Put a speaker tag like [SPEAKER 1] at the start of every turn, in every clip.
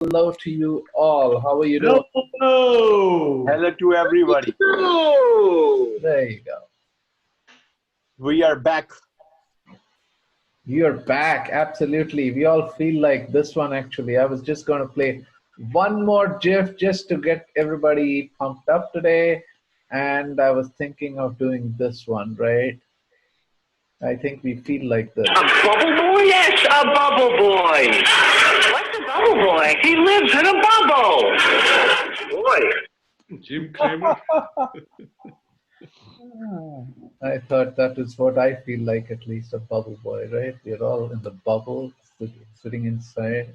[SPEAKER 1] Hello to you all. How are you doing?
[SPEAKER 2] Hello.
[SPEAKER 3] Hello to everybody.
[SPEAKER 1] There you go.
[SPEAKER 3] We are back.
[SPEAKER 1] You're back. Absolutely. We all feel like this one, actually. I was just going to play one more GIF just to get everybody pumped up today. And I was thinking of doing this one, right? I think we feel like this.
[SPEAKER 4] A bubble boy? Yes, a bubble boy. What's a bubble boy? He lives in a bubble. Boy.
[SPEAKER 2] Jim Cramer.
[SPEAKER 1] I thought that is what I feel like, at least, a bubble boy, right? We're all in the bubble, sitting inside.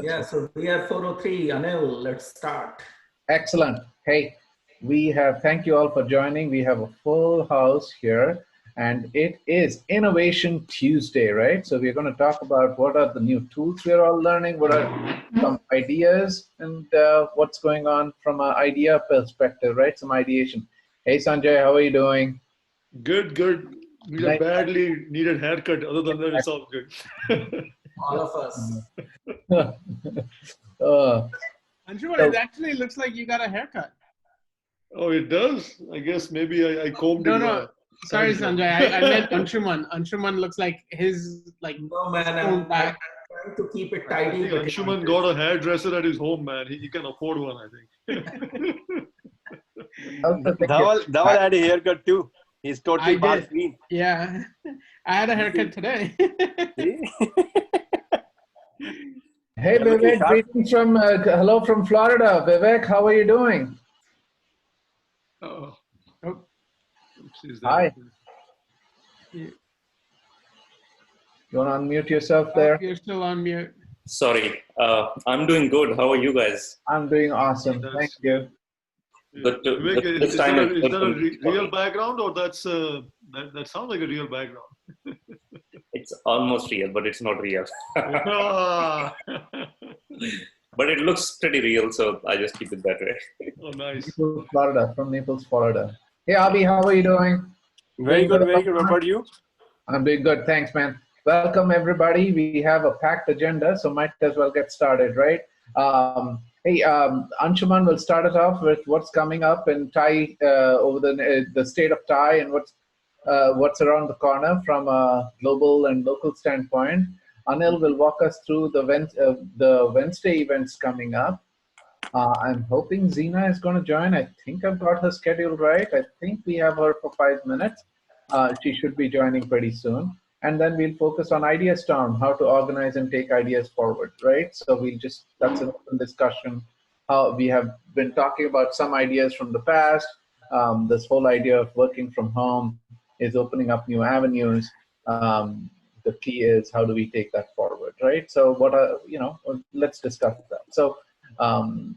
[SPEAKER 5] Yeah, so we are 403. Anil, let's start.
[SPEAKER 1] Excellent. Hey, thank you all for joining. We have a full house here, and it is Innovation Tuesday, right? So we're going to talk about what are the new tools we're all learning, what are some ideas, and what's going on from an idea perspective, right? Some ideation. Hey, Sanjay, how are you doing?
[SPEAKER 2] Good. Need a badly needed haircut. Other than that, it's all good.
[SPEAKER 5] All of us.
[SPEAKER 6] Anshuman, it actually looks like you got a haircut.
[SPEAKER 2] Oh, it does? I guess maybe I combed it.
[SPEAKER 6] No. Sorry, Sanjay. I meant Anshuman. Anshuman looks like his
[SPEAKER 5] No, man, I'm trying to keep it tidy.
[SPEAKER 2] I think Anshuman got a hairdresser at his home, man. He can afford one, I think.
[SPEAKER 3] Dhaval had a haircut too. He's totally bald green.
[SPEAKER 6] Yeah. I had a haircut today.
[SPEAKER 1] Hey, Vivek, greetings from, hello from Florida. Vivek, how are you doing?
[SPEAKER 2] Oh.
[SPEAKER 1] Hi. You want to unmute yourself there?
[SPEAKER 6] You're still on mute.
[SPEAKER 7] Sorry, I'm doing good. How are you guys?
[SPEAKER 1] I'm doing awesome. Thank you.
[SPEAKER 2] Vivek, is that a real background, or that sounds like a real background?
[SPEAKER 7] It's almost real, but it's not real.
[SPEAKER 2] Ah.
[SPEAKER 7] But it looks pretty real, so I just keep it that way.
[SPEAKER 2] Oh, nice.
[SPEAKER 1] Naples, Florida, from Naples, Florida. Hey, Abhi, how are you doing?
[SPEAKER 3] Very good. What about you?
[SPEAKER 1] I'm doing good. Thanks, man. Welcome, everybody. We have a packed agenda, so might as well get started, right? Anshuman will start us off with what's coming up in TiE over the state of TiE and what's around the corner from a global and local standpoint. Anil will walk us through the Wednesday events coming up. I'm hoping Zina is going to join. I think I've got her schedule right. I think we have her for 5 minutes. She should be joining pretty soon. And then we'll focus on Idea Storm, how to organize and take ideas forward, right? So that's an open discussion. We have been talking about some ideas from the past. This whole idea of working from home is opening up new avenues. The key is how do we take that forward, right? So let's discuss that. So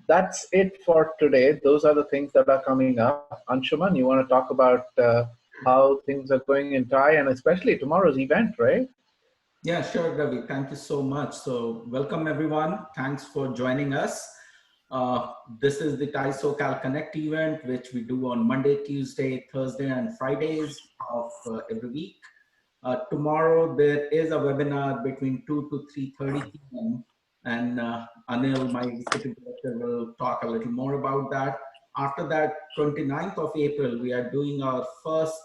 [SPEAKER 1] that's it for today. Those are the things that are coming up. Anshuman, you want to talk about how things are going in TiE and especially tomorrow's event, right?
[SPEAKER 5] Yeah, sure, Ravi. Thank you so much. So welcome, everyone. Thanks for joining us. This is the TiE SoCal Connect event, which we do on Monday, Tuesday, Thursday, and Fridays of every week. Tomorrow, there is a webinar between 2 to 3:30 p.m. And Anil, my executive director, will talk a little more about that. After that, 29th of April, we are doing our first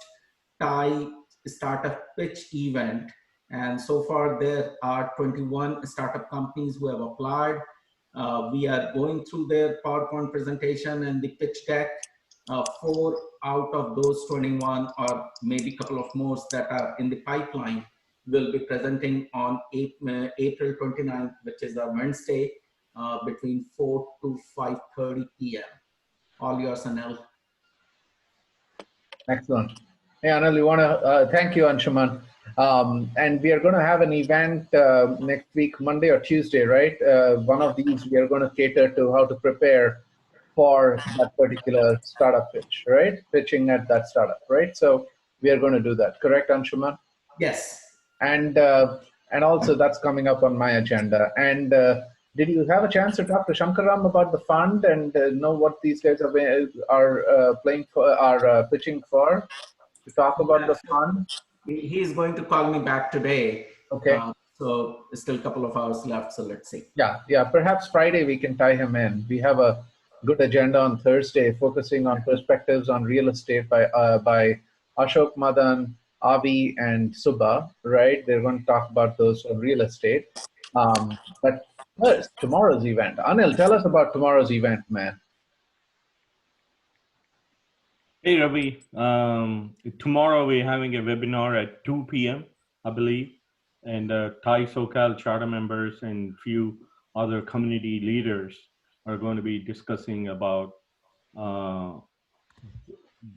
[SPEAKER 5] TiE startup pitch event. And so far, there are 21 startup companies who have applied. We are going through their PowerPoint presentation and the pitch deck. 4 out of those 21, or maybe a couple of more that are in the pipeline, will be presenting on April 29th, which is a Wednesday, between 4 to 5:30 p.m. All yours, Anil.
[SPEAKER 1] Excellent. Hey, Anil, you want to thank you, Anshuman. And we are going to have an event next week, Monday or Tuesday, right? One of these we are going to cater to how to prepare for that particular startup pitch, right? Pitching at that startup, right? So we are going to do that. Correct, Anshuman?
[SPEAKER 5] Yes.
[SPEAKER 1] And also that's coming up on my agenda. And did you have a chance to talk to Shankaram about the fund and know what these guys are pitching for? To talk about the fund?
[SPEAKER 5] He is going to call me back today.
[SPEAKER 1] Okay.
[SPEAKER 5] So still a couple of hours left, so let's see.
[SPEAKER 1] Yeah. Perhaps Friday we can tie him in. We have a good agenda on Thursday, focusing on perspectives on real estate by Ashok Madan, Avi, and Subha. Right? They're going to talk about those on real estate. But first, tomorrow's event. Anil, tell us about tomorrow's event, man.
[SPEAKER 8] Hey, Ravi. Tomorrow we're having a webinar at 2 p.m., I believe. And TiE SoCal charter members and few other community leaders are going to be discussing about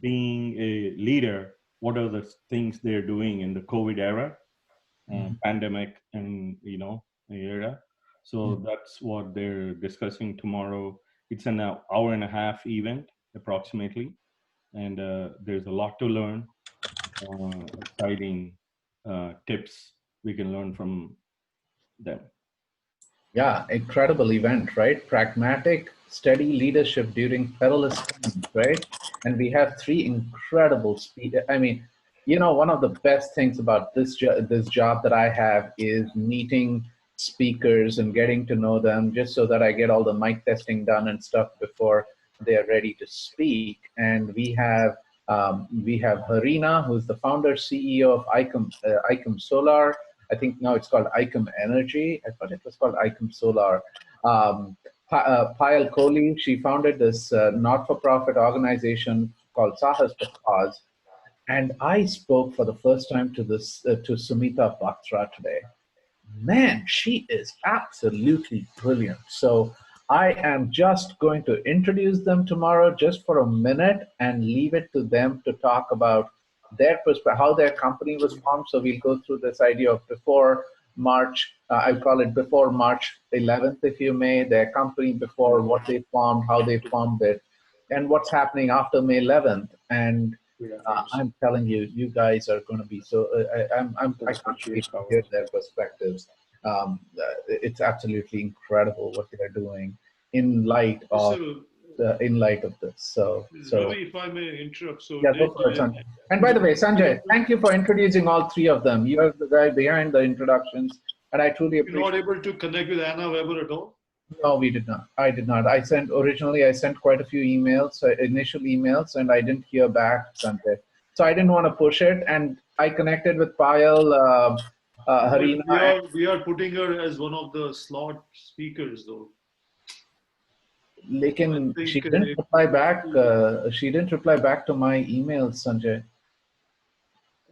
[SPEAKER 8] being a leader. What are the things they're doing in the COVID era, pandemic, and era. So that's what they're discussing tomorrow. It's an hour and a half event approximately, and there's a lot to learn. Exciting tips we can learn from them.
[SPEAKER 1] Yeah, incredible event, right? Pragmatic, steady leadership during perilous times, right? And we have three incredible speakers. I mean, one of the best things about this job that I have is meeting speakers and getting to know them, just so that I get all the mic testing done and stuff before they are ready to speak. And we have Harina, who's the founder CEO of Icom Solar. I think now it's called Icom Energy. I thought it was called Icom Solar. Payal Kohli, she founded this not-for-profit organization called Sahas for Cause. And I spoke for the first time to Sumita Batra today. Man, she is absolutely brilliant. So I am just going to introduce them tomorrow just for a minute and leave it to them to talk about their perspective, how their company was formed. So we'll go through this idea of before March, I call it before March 11th, if you may, their company before, what they formed, how they formed it, and what's happening after May 11th. And I'm telling you, you guys are going to be so, I can't wait to hear their perspectives. It's absolutely incredible what they're doing in light of this. So
[SPEAKER 2] Ravi, if I may interrupt.
[SPEAKER 1] Yeah, go for it, Sanjay. And by the way, Sanjay, thank you for introducing all three of them. You are the guy behind the introductions, and I truly appreciate.
[SPEAKER 2] You're not able to connect with Anna Weber at all?
[SPEAKER 1] No, we did not. I did not. Originally I sent quite a few emails, initial emails, and I didn't hear back, Sanjay. So I didn't want to push it, and I connected with Payal, Harina.
[SPEAKER 2] We are putting her as one of the slot speakers, though.
[SPEAKER 1] She didn't reply back. She didn't reply back to my emails, Sanjay.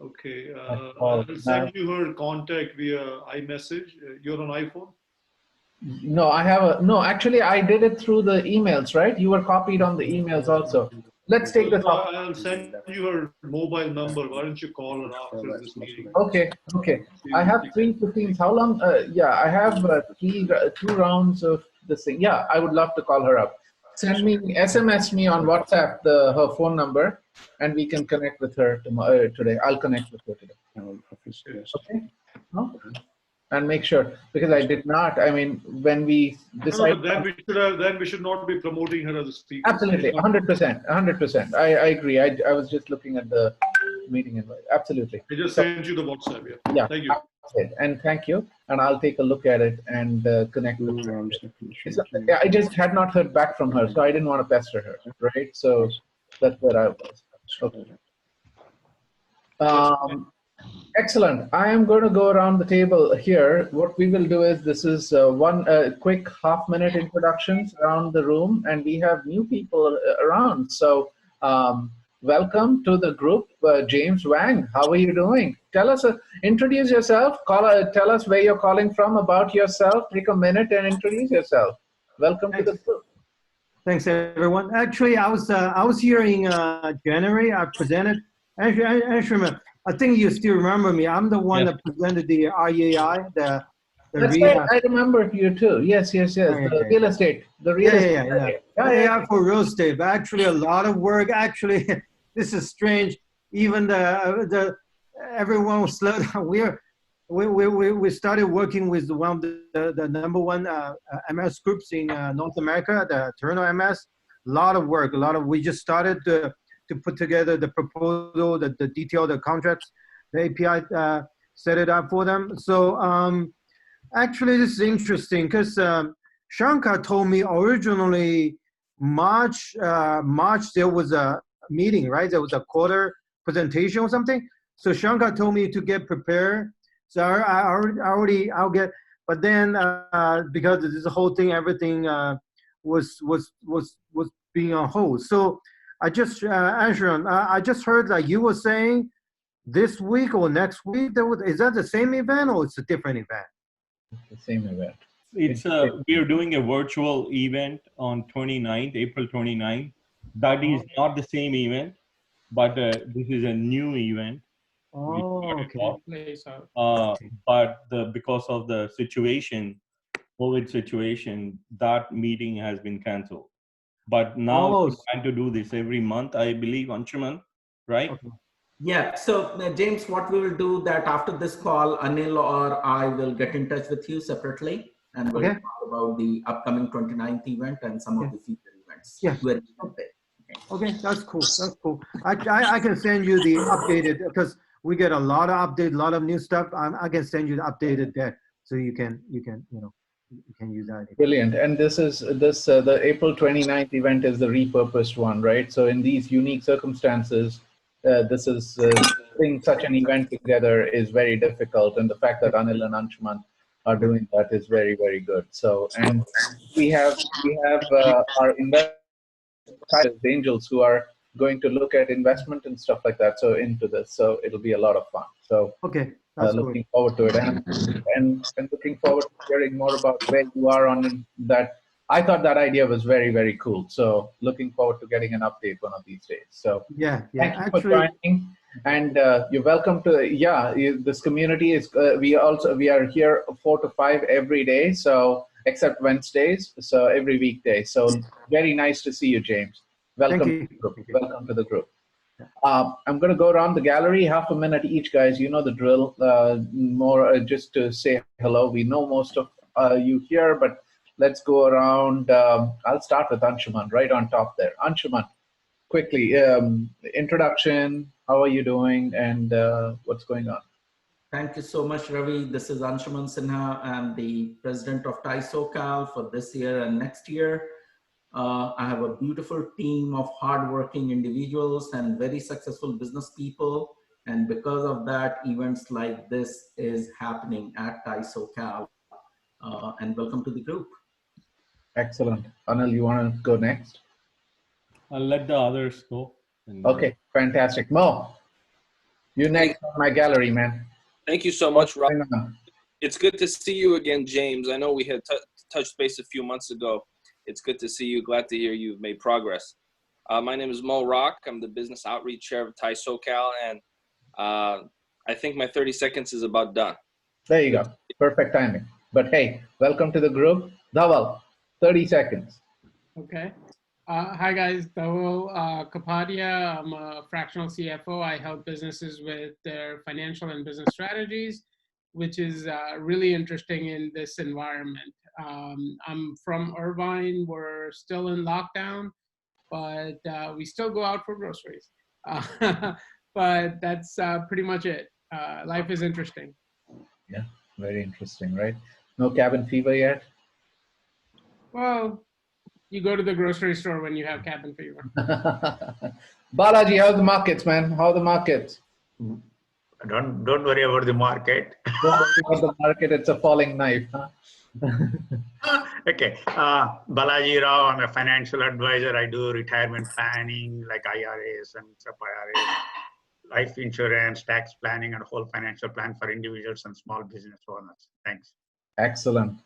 [SPEAKER 2] Okay, I'll send you her contact via iMessage. You're on iPhone?
[SPEAKER 1] No, actually, I did it through the emails, right? You were copied on the emails also. Let's take this off.
[SPEAKER 2] I'll send you her mobile number. Why don't you call her after this meeting?
[SPEAKER 1] Okay. I have 3:15. How long? I have two rounds of this thing. Yeah, I would love to call her up. SMS me on WhatsApp her phone number, and we can connect with her today. I'll connect with her today. Okay. No? And make sure, because I did not. I mean, when we decided,
[SPEAKER 2] then we should not be promoting her as a speaker.
[SPEAKER 1] Absolutely, 100%. I agree. I was just looking at the meeting invite. Absolutely.
[SPEAKER 2] I just sent you the WhatsApp.
[SPEAKER 1] Yeah.
[SPEAKER 2] Thank you.
[SPEAKER 1] And thank you. And I'll take a look at it and connect with her. I just had not heard back from her, so I didn't want to pester her. Right. So that's where I was. Okay. Excellent. I am going to go around the table here. What we will do is, this is one quick half-minute introductions around the room, and we have new people around. So welcome to the group, James Wang. How are you doing? Tell us, introduce yourself. Tell us where you're calling from, about yourself. Take a minute and introduce yourself. Welcome to the group.
[SPEAKER 9] Thanks, everyone. Actually, I was here in January. I presented. Actually, I think you still remember me. I'm the one that presented the REI, the
[SPEAKER 1] That's right. I remember you too. Yes. The real estate. The real estate.
[SPEAKER 9] Yeah, for real estate. But actually, a lot of work. Actually, this is strange. Even everyone was slow down. We started working with one of the number one MS groups in North America, the Toronto MS. A lot of work. We just started to put together the proposal, the detail, the contracts, the API, set it up for them. So Actually, this is interesting because Shankar told me originally March there was a meeting, right? There was a quarter presentation or something. So Shankar told me to get prepared. So I'll get, but then because this whole thing, everything was being on hold. So I just Anshuman, I just heard that you were saying this week or next week is that the same event or it's a different event?
[SPEAKER 1] The same event.
[SPEAKER 8] It's we are doing a virtual event on 29th, April 29th. That is not the same event, but this is a new event.
[SPEAKER 9] Okay.
[SPEAKER 8] But because of the situation, COVID situation, that meeting has been canceled. But now we plan to do this every month, I believe, Anshuman, right?
[SPEAKER 5] Okay. Yeah. So James, what we will do that after this call, Anil or I will get in touch with you separately, and we'll talk about the upcoming 29th event and some of the future events.
[SPEAKER 9] Yeah. Okay, that's cool. That's cool. I can send you the updated because we get a lot of updates, a lot of new stuff. I can send you the updated there so you can you can use that.
[SPEAKER 1] Brilliant. And this is the April 29th event is the repurposed one, right? So in these unique circumstances, this is putting such an event together is very difficult, and the fact that Anil and Anshuman are doing that is very, very good. So, and we have our investors, angels, who are going to look at investment and stuff like that. So into this, so it'll be a lot of fun. So looking forward to it, and looking forward to hearing more about where you are on that. I thought that idea was very, very cool. So looking forward to getting an update one of these days. So thank you for joining, and you're welcome to. This community is. We are here 4 to 5 every day. So except Wednesdays. So every weekday. So very nice to see you, James. Welcome to the group. Welcome to the group. I'm going to go around the gallery, half a minute each, guys. You know the drill. More just to say hello. We know most of you here, but let's go around. I'll start with Anshuman, right on top there. Anshuman, quickly, introduction. How are you doing, and what's going on?
[SPEAKER 5] Thank you so much, Ravi. This is Anshuman Sinha. I'm the president of TiE SoCal for this year and next year. I have a beautiful team of hardworking individuals and very successful business people. And because of that, events like this is happening at TiE SoCal. And welcome to the group.
[SPEAKER 1] Excellent. Anil, you want to go next?
[SPEAKER 8] I'll let the others go.
[SPEAKER 1] Okay, fantastic. Mo, you next on my gallery, man.
[SPEAKER 10] Thank you so much, Rob. It's good to see you again, James. I know we had touched base a few months ago. It's good to see you. Glad to hear you've made progress. My name is Mo Rock. I'm the business outreach chair of TiE SoCal, and I think my 30 seconds is about done.
[SPEAKER 1] There you go. Perfect timing. But hey, welcome to the group. Dhaval, 30 seconds.
[SPEAKER 6] Okay. Hi, guys. Dhaval Kapadia. I'm a fractional CFO. I help businesses with their financial and business strategies, which is really interesting in this environment. I'm from Irvine. We're still in lockdown, but we still go out for groceries. But that's pretty much it. Life is interesting.
[SPEAKER 1] Yeah, very interesting, right? No cabin fever yet?
[SPEAKER 6] Well, you go to the grocery store when you have cabin fever.
[SPEAKER 1] Balaji, how's the markets, man? How are the markets?
[SPEAKER 11] Don't worry about the market.
[SPEAKER 1] Don't worry about the market. It's a falling knife, huh?
[SPEAKER 11] Okay. Balaji Rao, I'm a financial advisor. I do retirement planning like IRAs and sub-IRAs, life insurance, tax planning, and a whole financial plan for individuals and small business owners. Thanks.
[SPEAKER 1] Excellent.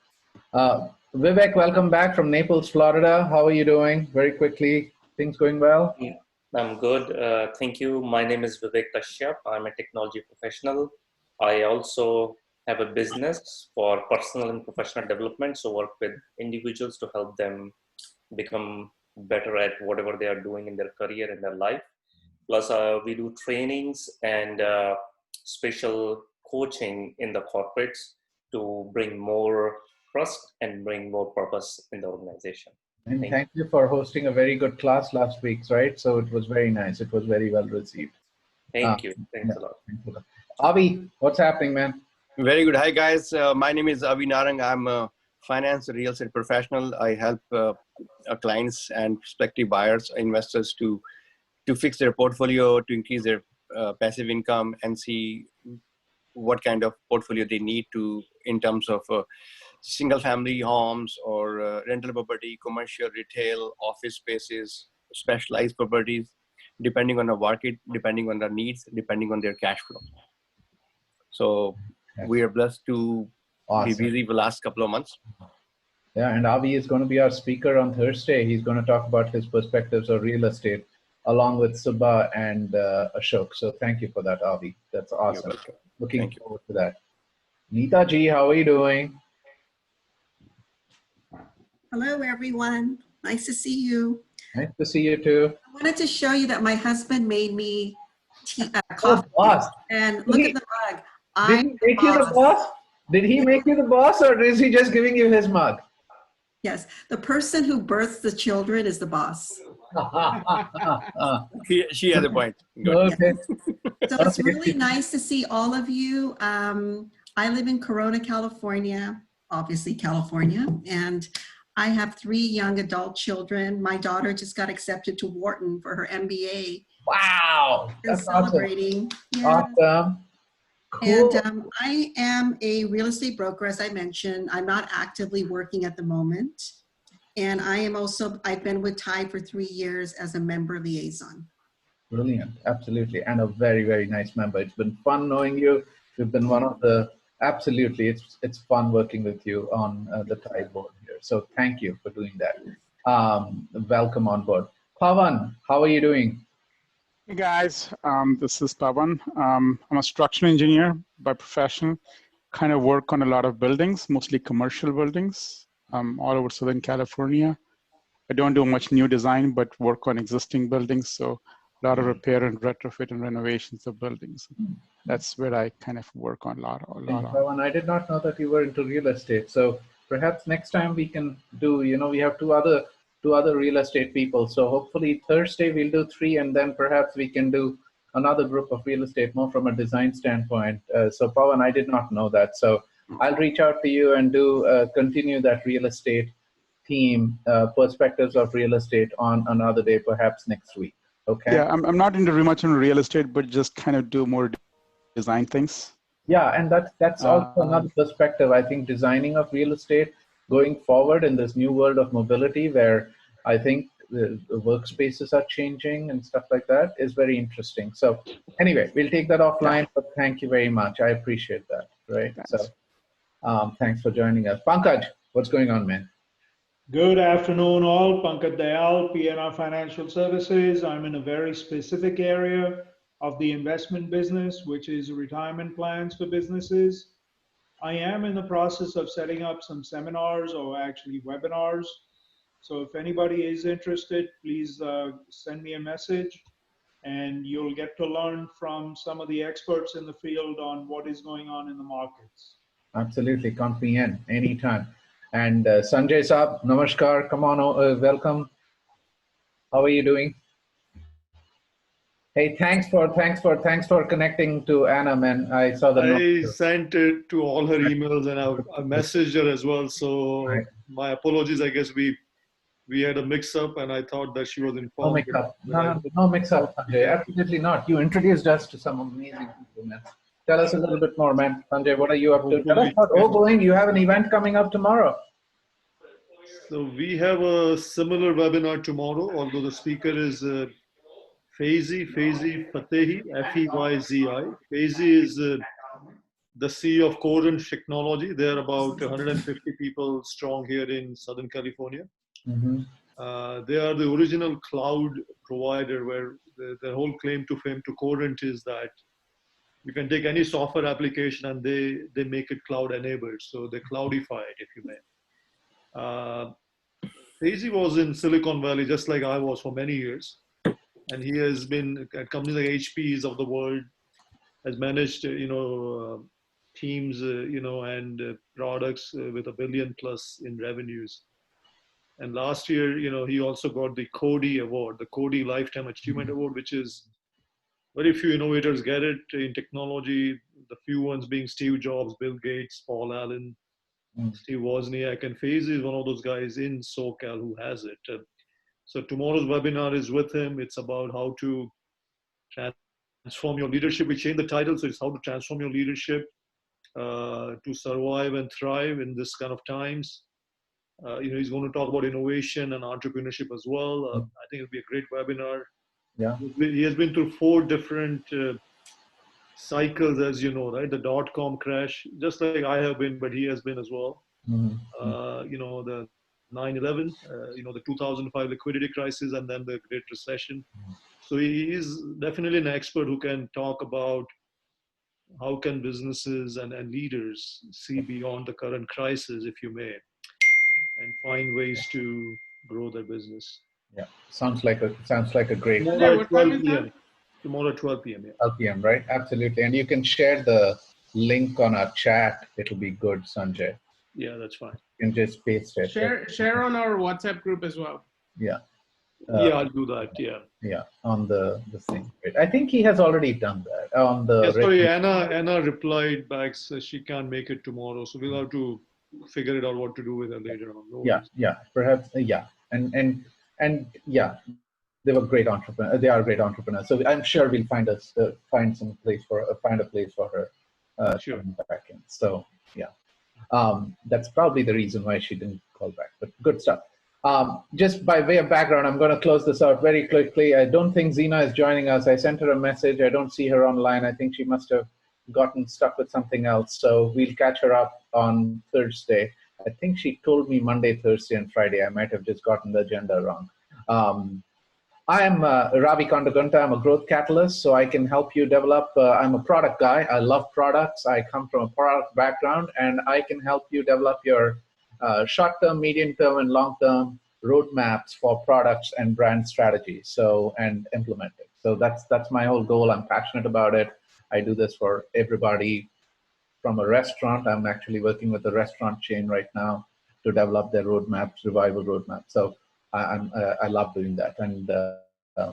[SPEAKER 1] Vivek, welcome back from Naples, Florida. How are you doing? Very quickly, things going well?
[SPEAKER 7] Yeah, I'm good. Thank you. My name is Vivek Kashyap. I'm a technology professional. I also have a business for personal and professional development. So work with individuals to help them become better at whatever they are doing in their career and their life. Plus we do trainings and special coaching in the corporates to bring more trust and bring more purpose in the organization.
[SPEAKER 1] And thank you for hosting a very good class last week, right? So it was very nice. It was very well received.
[SPEAKER 7] Thank you. Thanks a lot.
[SPEAKER 1] Avi, what's happening, man?
[SPEAKER 3] Very good. Hi, guys. My name is Avi Narang. I'm a finance real estate professional. I help our clients and prospective buyers, investors to fix their portfolio, to increase their passive income and see what kind of portfolio they need to in terms of single family homes or rental property, commercial, retail, office spaces, specialized properties, depending on the market, depending on their needs, depending on their cash flow. So we are blessed to be busy the last couple of months.
[SPEAKER 1] Yeah, and Avi is going to be our speaker on Thursday. He's going to talk about his perspectives of real estate along with Subha and Ashok. So thank you for that, Avi. That's awesome. Looking forward to that. Neeta ji, how are you doing?
[SPEAKER 12] Hello, everyone. Nice to see you.
[SPEAKER 1] Nice to see you too.
[SPEAKER 12] I wanted to show you that my husband made me coffee. And look at the mug.
[SPEAKER 1] Did he make you the boss? Did he make you the boss, or is he just giving you his mug?
[SPEAKER 12] Yes, the person who births the children is the boss.
[SPEAKER 3] She has a point.
[SPEAKER 1] Okay.
[SPEAKER 12] So it's really nice to see all of you. I live in Corona, California, obviously California, and I have 3 young adult children. My daughter just got accepted to Wharton for her MBA.
[SPEAKER 1] Wow,
[SPEAKER 12] that's celebrating.
[SPEAKER 1] Awesome. Yeah. Awesome. Cool.
[SPEAKER 12] And I am a real estate broker, as I mentioned. I'm not actively working at the moment. And I am also, I've been with TiE for 3 years as a member liaison.
[SPEAKER 1] Brilliant, absolutely. And a very, very nice member. It's been fun knowing you. You've been one of the, absolutely, it's fun working with you on the TiE board here. So thank you for doing that. Welcome on board. Pawan, how are you doing?
[SPEAKER 13] Hey guys, this is Pawan. I'm a structural engineer by profession. Kind of work on a lot of buildings, mostly commercial buildings, all over Southern California. I don't do much new design, but work on existing buildings. So a lot of repair and retrofit and renovations of buildings. That's where I kind of work on a lot on.
[SPEAKER 1] Pawan, I did not know that you were into real estate. So perhaps next time we can do, we have two other real estate people. So hopefully Thursday we'll do 3, and then perhaps we can do another group of real estate more from a design standpoint. So Pawan, I did not know that. So I'll reach out to you and do continue that real estate theme, perspectives of real estate on another day, perhaps next week. Okay.
[SPEAKER 13] Yeah, I'm not into much in real estate, but just kind of do more design things.
[SPEAKER 1] Yeah, and that's also another perspective. I think designing of real estate going forward in this new world of mobility, where I think the workspaces are changing and stuff like that, is very interesting. So anyway, we'll take that offline, but thank you very much. I appreciate that, right? Thanks. So thanks for joining us. Pankaj, what's going on, man?
[SPEAKER 14] Good afternoon, all. Pankaj Dayal, PNR Financial Services. I'm in a very specific area of the investment business, which is retirement plans for businesses. I am in the process of setting up some seminars, or actually webinars. So if anybody is interested, please send me a message, and you'll get to learn from some of the experts in the field on what is going on in the markets.
[SPEAKER 1] Absolutely, count me in anytime. And Sanjay Saab, namaskar. Come on, welcome. How are you doing? Hey, thanks for connecting to Anna, man. I saw the note.
[SPEAKER 2] I sent it to all her emails, and I messaged her as well. So my apologies. I guess we had a mix-up, and I thought that she was informed.
[SPEAKER 1] No mix-up. No mix-up, Sanjay. Absolutely not. You introduced us to some amazing people, man. Tell us a little bit more, man. Sanjay, what are you up to? Tell us about Going. You have an event coming up tomorrow.
[SPEAKER 2] So we have a similar webinar tomorrow, although the speaker is Faizi Fatehi, F-E-Y-Z-I. Faizi is the CEO of Current Technology. They're about 150 people strong here in Southern California.
[SPEAKER 1] Mm-hmm.
[SPEAKER 2] They are the original cloud provider, where the whole claim to fame to Current is that you can take any software application and they make it cloud enabled. So they cloudify it, if you may. Faizi was in Silicon Valley, just like I was for many years. And he has been at companies like HPs of the world, has managed, teams, and products with $1 billion+ in revenues. And last year, he also got the CODI award, the CODI Lifetime Achievement Award, which is very few innovators get it in technology. The few ones being Steve Jobs, Bill Gates, Paul Allen, Steve Wozniak, and FaZe is one of those guys in SoCal who has it. So tomorrow's webinar is with him. It's about how to transform your leadership. We changed the title, so it's how to transform your leadership to survive and thrive in this kind of times. He's going to talk about innovation and entrepreneurship as well. I think it'll be a great webinar.
[SPEAKER 1] Yeah.
[SPEAKER 2] He has been through 4 different cycles, as you know, right? The .com crash, just like I have been, but he has been as well. The 9/11, the 2005 liquidity crisis, and then the Great Recession. So he is definitely an expert who can talk about how can businesses and leaders see beyond the current crisis, if you may, and find ways to grow their business.
[SPEAKER 1] Yeah, sounds like a great.
[SPEAKER 2] Tomorrow at 12 p.m. Tomorrow at 12 p.m. Yeah.
[SPEAKER 1] 12 p.m. Right? Absolutely, and you can share the link on our chat. It'll be good, Sanjay.
[SPEAKER 2] Yeah, that's fine.
[SPEAKER 1] You can just paste it.
[SPEAKER 6] Share on our WhatsApp group as well.
[SPEAKER 1] Yeah.
[SPEAKER 2] Yeah, I'll do that. Yeah.
[SPEAKER 1] Yeah, on the thing. I think he has already done that on the.
[SPEAKER 2] Yeah, sorry, Anna replied back, so she can't make it tomorrow, so we'll have to figure it out what to do with her later on. No
[SPEAKER 1] yeah, perhaps, yeah, and yeah, they were great entrepreneurs. They are great entrepreneurs. So I'm sure we'll find a place for her.
[SPEAKER 2] Sure.
[SPEAKER 1] Back in. So yeah, that's probably the reason why she didn't call back. But good stuff. Just by way of background, I'm going to close this out very quickly. I don't think Zena is joining us. I sent her a message. I don't see her online. I think she must have gotten stuck with something else. So we'll catch her up on Thursday. I think she told me Monday, Thursday, and Friday. I might have just gotten the agenda wrong. I am Ravi Kondagunta. I'm a growth catalyst, so I can help you develop. I'm a product guy. I love products. I come from a product background, and I can help you develop your short-term, medium-term, and long-term roadmaps for products and brand strategies. And implement it. So that's my whole goal. I'm passionate about it. I do this for everybody from a restaurant. I'm actually working with a restaurant chain right now to develop their roadmaps, revival roadmap. So I love doing that, and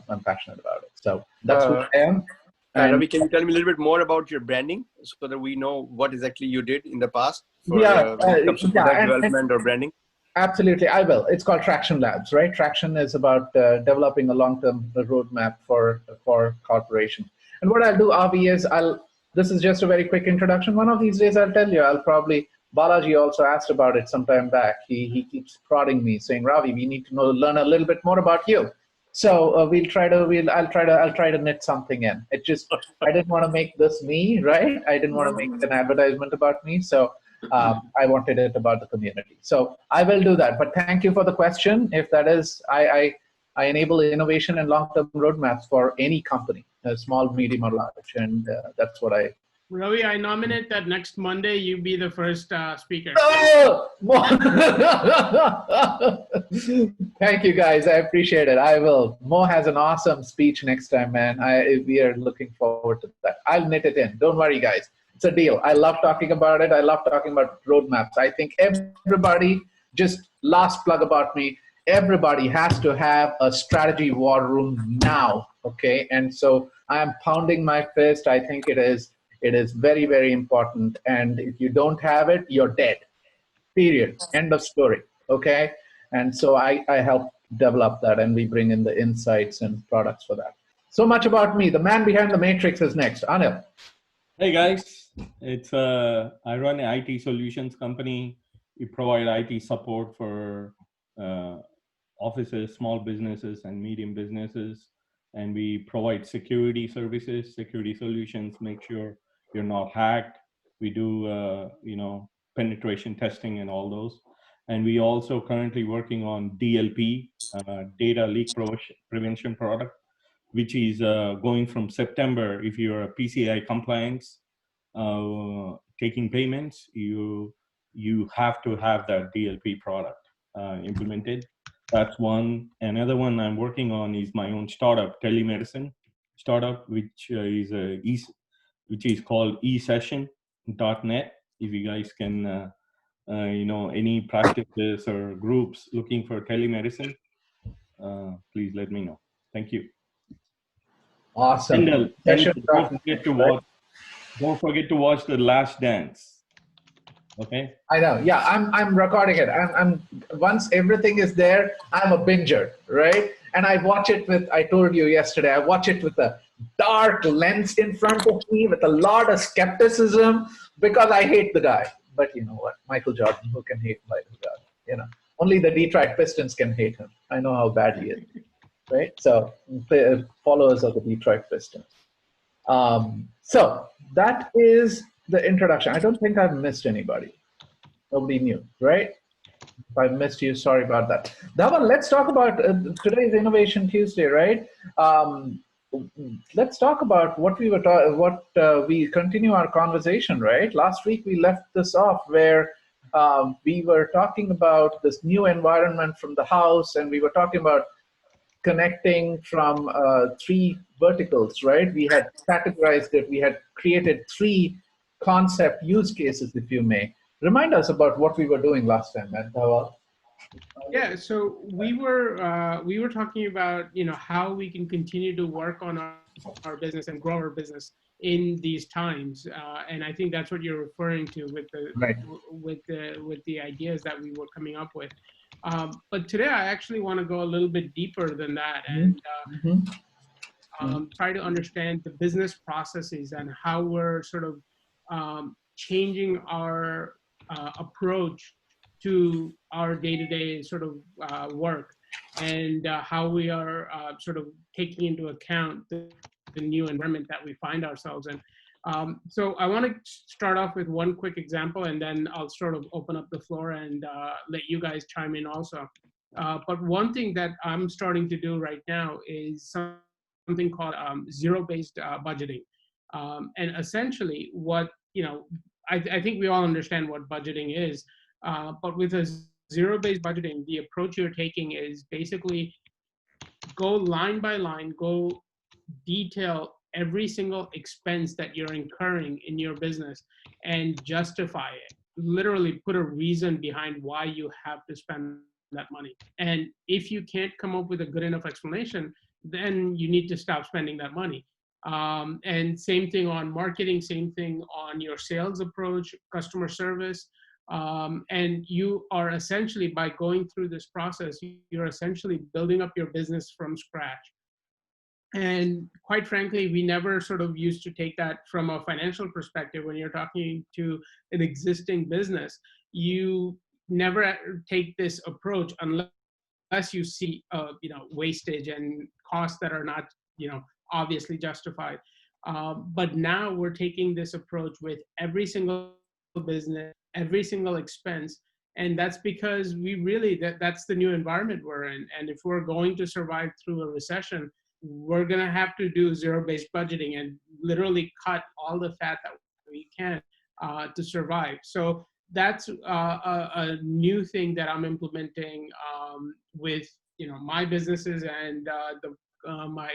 [SPEAKER 1] I'm passionate about it. So that's who I am.
[SPEAKER 3] Ravi, can you tell me a little bit more about your branding so that we know what exactly you did in the past for product development or branding?
[SPEAKER 1] Absolutely, I will. It's called Traction Labs, right? Traction is about developing a long-term roadmap for corporations. And what I'll do, Avi, is this is just a very quick introduction. One of these days, I'll tell you, Balaji also asked about it some time back. He keeps prodding me, saying, Ravi, we need to learn a little bit more about you. So I'll try to knit something in. It just, I didn't want to make this me, right? I didn't want to make an advertisement about me. So I wanted it about the community. So I will do that. But thank you for the question. If that is, I enable innovation and long-term roadmaps for any company, small, medium, or large. And that's what I.
[SPEAKER 6] Ravi, I nominate that next Monday you be the first speaker.
[SPEAKER 1] Oh! Thank you, guys. I appreciate it. I will. Mo has an awesome speech next time, man. We are looking forward to that. I'll knit it in. Don't worry, guys. It's a deal. I love talking about it. I love talking about roadmaps. I think everybody, just last plug about me, everybody has to have a strategy war room now, okay? And so I'm pounding my fist. I think it is very, very important. And if you don't have it, you're dead, period. End of story, okay? And so I help develop that, and we bring in the insights and products for that. So much about me. The man behind the matrix is next. Anil.
[SPEAKER 8] Hey guys, I run an IT solutions company. We provide IT support for offices, small businesses, and medium businesses. And we provide security services, security solutions, make sure you're not hacked. We do, penetration testing and all those. And we also currently working on DLP, data leak prevention product, which is going from September. If you're a PCI compliance, taking payments, you have to have that DLP product implemented. That's one. Another one I'm working on is my own startup, telemedicine startup, which is called eSession.net. If you guys can, any practices or groups looking for telemedicine, please let me know. Thank you.
[SPEAKER 1] Awesome.
[SPEAKER 8] And don't forget to watch The Last Dance. Okay.
[SPEAKER 1] I know. Yeah, I'm recording it. I'm once everything is there, I'm a binger, right? And I watch it with. I told you yesterday. I watch it with a dark lens in front of me, with a lot of skepticism, because I hate the guy. But you know what, Michael Jordan, who can hate Michael Jordan? You know, only the Detroit Pistons can hate him. I know how bad he is, right? So the followers of the Detroit Pistons. So that is the introduction. I don't think I've missed anybody. Nobody knew, right? If I missed you, sorry about that. Dhawan, let's talk about today's Innovation Tuesday, right? Let's talk about what we were we continue our conversation, right? Last week we left this off where we were talking about this new environment from the house, and we were talking about connecting from three verticals, right? We had categorized it. We had created three concept use cases, if you may. Remind us about what we were doing last time, man.
[SPEAKER 6] Yeah, so we were talking about, you know, how we can continue to work on our business and grow our business in these times, and I think that's what you're referring to with the
[SPEAKER 1] right.
[SPEAKER 6] with the ideas that we were coming up with. But today I actually want to go a little bit deeper than that and try to understand the business processes and how we're sort of changing our approach to our day-to-day sort of work, and how we are sort of taking into account the new environment that we find ourselves in. So I want to start off with one quick example, and then I'll sort of open up the floor and let you guys chime in also. But one thing that I'm starting to do right now is something called zero-based budgeting. And essentially what, you know, I think we all understand what budgeting is, but with a zero-based budgeting, the approach you're taking is basically go line by line, go detail every single expense that you're incurring in your business and justify it. Literally put a reason behind why you have to spend that money. And if you can't come up with a good enough explanation, then you need to stop spending that money. And same thing on marketing, same thing on your sales approach, customer service. And you are essentially, by going through this process, you're essentially building up your business from scratch. And quite frankly, we never sort of used to take that from a financial perspective. When you're talking to an existing business, you never take this approach unless you see, you know, wastage and costs that are not, you know, obviously justified. But now we're taking this approach with every single business, every single expense. And that's because we really, that's the new environment we're in. And if we're going to survive through a recession, we're going to have to do zero-based budgeting and literally cut all the fat that we can to survive. So that's a new thing that I'm implementing with, you know, my businesses and my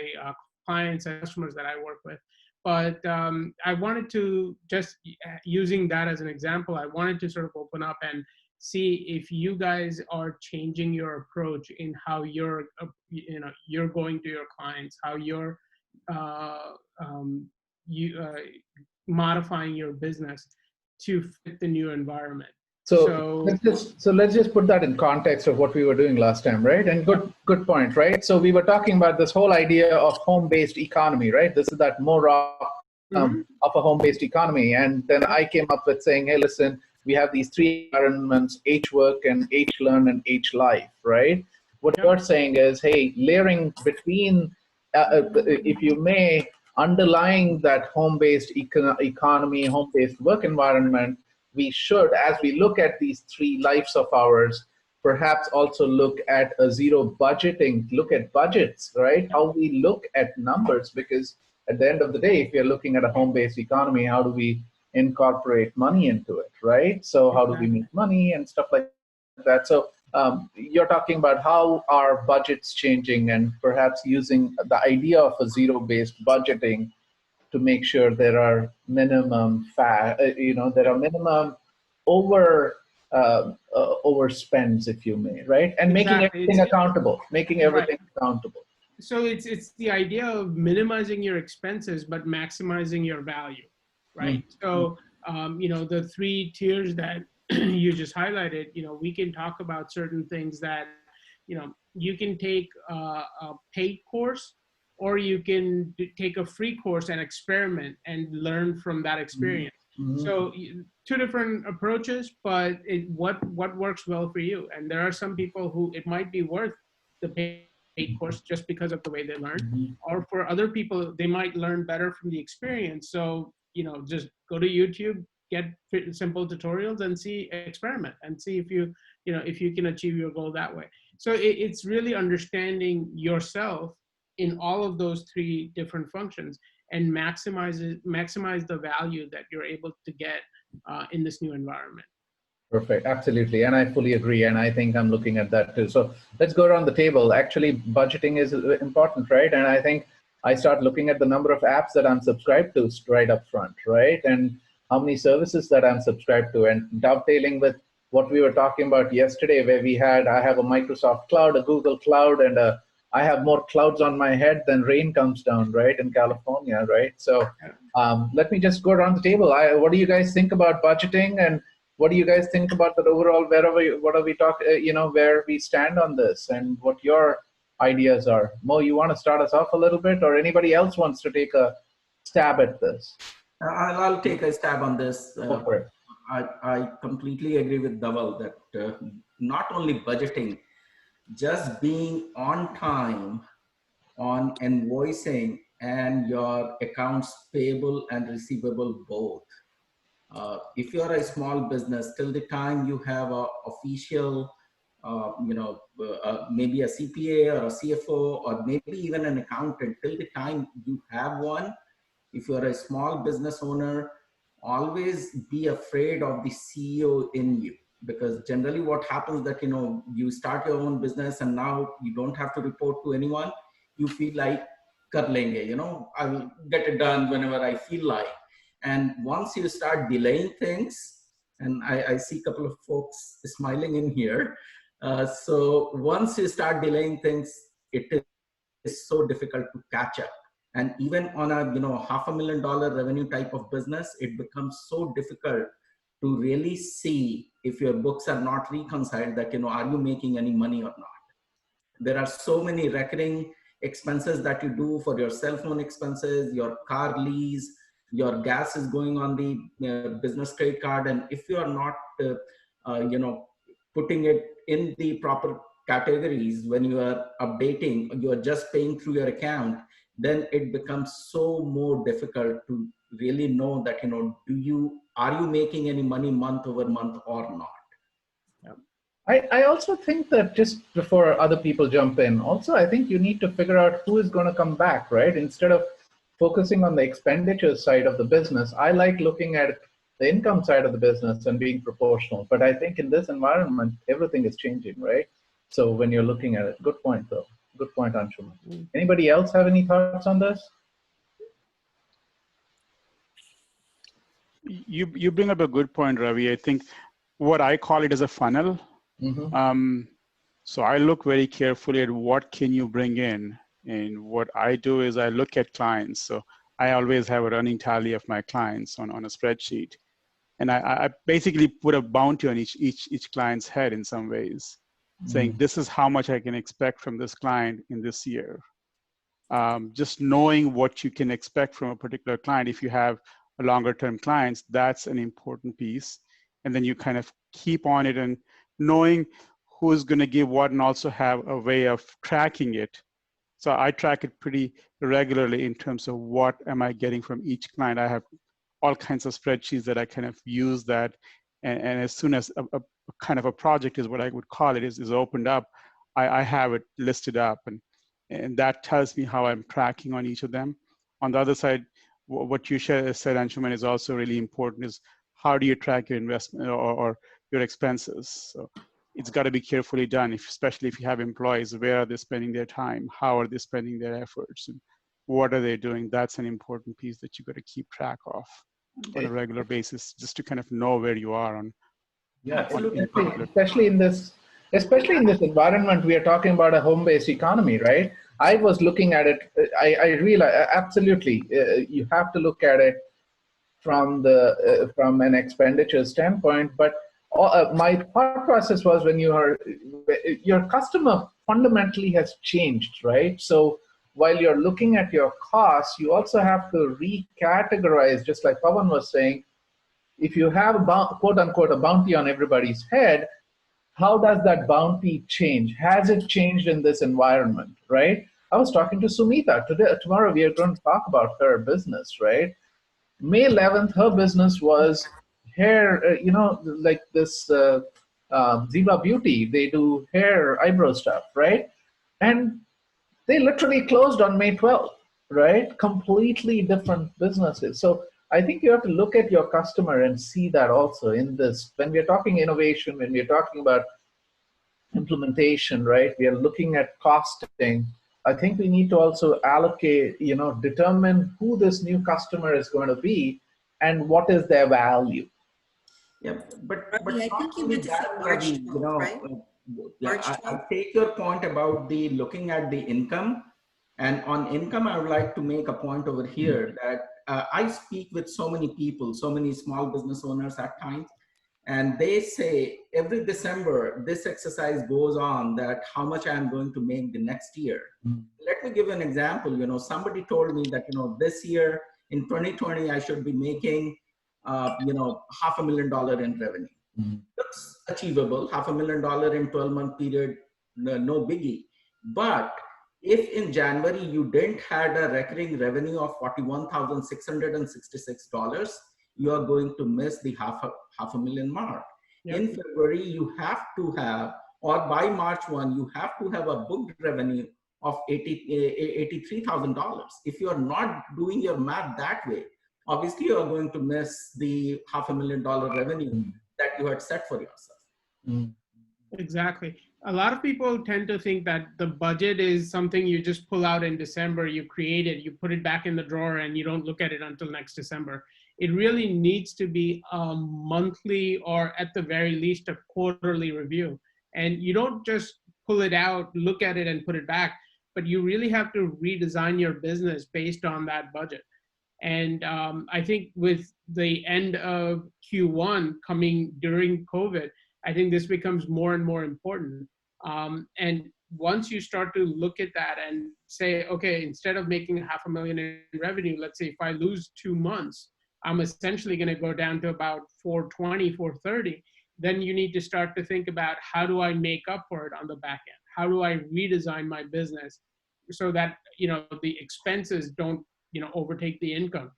[SPEAKER 6] clients and customers that I work with. But I wanted to, just using that as an example, I wanted to sort of open up and see if you guys are changing your approach in how you're, you know, you're going to your clients, how you're modifying your business to fit the new environment.
[SPEAKER 1] So let's just put that in context of what we were doing last time, right? And good point, right? So we were talking about this whole idea of home-based economy, right? This is that more of a home-based economy. And then I came up with saying, hey, listen, we have these three environments: H work and H learn and H life, right? What you're saying is, hey, layering between, if you may, underlying that home-based economy, home-based work environment, we should, as we look at these three lives of ours, perhaps also look at a zero budgeting, look at budgets, right? How we look at numbers, because at the end of the day, if you're looking at a home-based economy, how do we incorporate money into it, right? So how do we make money and stuff like that? So you're talking about how are budgets changing, and perhaps using the idea of a zero-based budgeting to make sure there are minimum there are minimum overspends, if you may, right? And making everything accountable, accountable.
[SPEAKER 6] So it's the idea of minimizing your expenses but maximizing your value, right? So the 3 tiers that you just highlighted, we can talk about certain things that you can take a paid course, or you can take a free course and experiment and learn from that experience. So 2 different approaches, but what works well for you. And there are some people who it might be worth the paid course just because of the way they learn, or for other people, they might learn better from the experience. So, just go to YouTube, get simple tutorials and experiment and see if you can achieve your goal that way. So it's really understanding yourself in all of those 3 different functions and maximize the value that you're able to get in this new environment.
[SPEAKER 1] Perfect, absolutely, and I fully agree, and I think I'm looking at that too. So let's go around the table. Actually, budgeting is important, right? And I think I start looking at the number of apps that I'm subscribed to right up front, right? And how many services that I'm subscribed to, and dovetailing with what we were talking about yesterday, where I have a Microsoft cloud, a Google cloud, and I have more clouds on my head than rain comes down, right, in California, right? So let me just go around the table. What do you guys think about budgeting, and what do you guys think about that overall? What are we talking? Where we stand on this, and what your ideas are? Mo, you want to start us off a little bit, or anybody else wants to take a stab at this?
[SPEAKER 5] I'll take a stab on this.
[SPEAKER 1] Go for it.
[SPEAKER 5] I completely agree with Dhaval that not only budgeting, just being on time on invoicing and your accounts payable and receivable both. If you're a small business, till the time you have a official, maybe a CPA or a CFO or maybe even an accountant, till the time you have one, if you're a small business owner, always be afraid of the CEO in you. Because generally what happens that, you start your own business and now you don't have to report to anyone. You feel like, kar lenge, I will get it done whenever I feel like. And once you start delaying things, and I see a couple of folks smiling in here. So once you start delaying things, it is so difficult to catch up. And even on a $500,000 revenue type of business, it becomes so difficult to really see if your books are not reconciled that, are you making any money or not? There are so many recurring expenses that you do for your cell phone expenses, your car lease, your gas is going on the business credit card. And if you are not, putting it in the proper categories when you are updating, you are just paying through your account, then it becomes so more difficult to really know that, are you making any money month over month or not?
[SPEAKER 1] I also think that, just before other people jump in, also I think you need to figure out who is going to come back, right? Instead of focusing on the expenditure side of the business, I like looking at the income side of the business and being proportional. But I think in this environment, everything is changing, right? So when you're looking at it, good point though. Good point, Anshuman. Anybody else have any thoughts on this?
[SPEAKER 13] You bring up a good point, Ravi. I think what I call it as a funnel. So I look very carefully at what can you bring in. And what I do is I look at clients. So I always have a running tally of my clients on a spreadsheet. And I basically put a bounty on each client's head in some ways, saying this is how much I can expect from this client in this year. Just knowing what you can expect from a particular client, if you have a longer term clients, that's an important piece. And then you kind of keep on it and knowing who's going to give what, and also have a way of tracking it. So I track it pretty regularly in terms of what am I getting from each client. I have all kinds of spreadsheets that I kind of use that. And as soon as a kind of a project is what I would call it is opened up, I have it listed up. And that tells me how I'm tracking on each of them. On the other side, what you said, Anshuman, is also really important, is how do you track your investment or your expenses? So it's got to be carefully done, especially if you have employees. Where are they spending their time? How are they spending their efforts? And what are they doing? That's an important piece that you got to keep track of on a regular basis, just to kind of know where you are on.
[SPEAKER 1] Yeah, absolutely. Especially in this especially in this environment, we are talking about a home-based economy, right? I was looking at it, I realize, absolutely, you have to look at it from from an expenditure standpoint, but my thought process was when your customer fundamentally has changed, right? So while you're looking at your costs, you also have to recategorize, just like Pawan was saying. If you have a quote unquote a bounty on everybody's head, how does that bounty change? Has it changed in this environment, right? I was talking to Sumita tomorrow. We are going to talk about her business, right? May 11th, her business was hair, like this Ziva Beauty. They do hair, eyebrow stuff, right? And they literally closed on May 12th, right? Completely different businesses. So I think you have to look at your customer and see that also in this. When we're talking innovation, when we're talking about implementation, right? We are looking at costing. I think we need to also allocate, determine who this new customer is going to be and what is their value.
[SPEAKER 5] Yeah, but
[SPEAKER 12] I think you meant to say March 12th, right?
[SPEAKER 5] Yeah, I take your point about the looking at the income. And on income, I would like to make a point over here that I speak with so many people, so many small business owners at times, and they say every December, this exercise goes on that how much I'm going to make the next year. Let me give you an example. Somebody told me that, this year in 2020, I should be making, $500,000 in revenue. Looks achievable, $500,000 in 12-month period, no biggie. But if in January you didn't had a recurring revenue of $41,666, you are going to miss the half a million mark. Yep. In February, you have to have, or by March 1, you have to have a booked revenue of $83,000. If you are not doing your math that way, obviously you are going to miss the $500,000 revenue that you had set for yourself.
[SPEAKER 6] Exactly. A lot of people tend to think that the budget is something you just pull out in December, you create it, you put it back in the drawer, and you don't look at it until next December. It really needs to be a monthly, or at the very least, a quarterly review. And you don't just pull it out, look at it, and put it back, but you really have to redesign your business based on that budget. And I think with the end of Q1 coming during COVID, I think this becomes more and more important. And once you start to look at that and say, okay, instead of making $500,000 in revenue, let's say if I lose 2 months, I'm essentially going to go down to about 420, 430. Then you need to start to think about, how do I make up for it on the back end? How do I redesign my business so that, the expenses don't, overtake the income?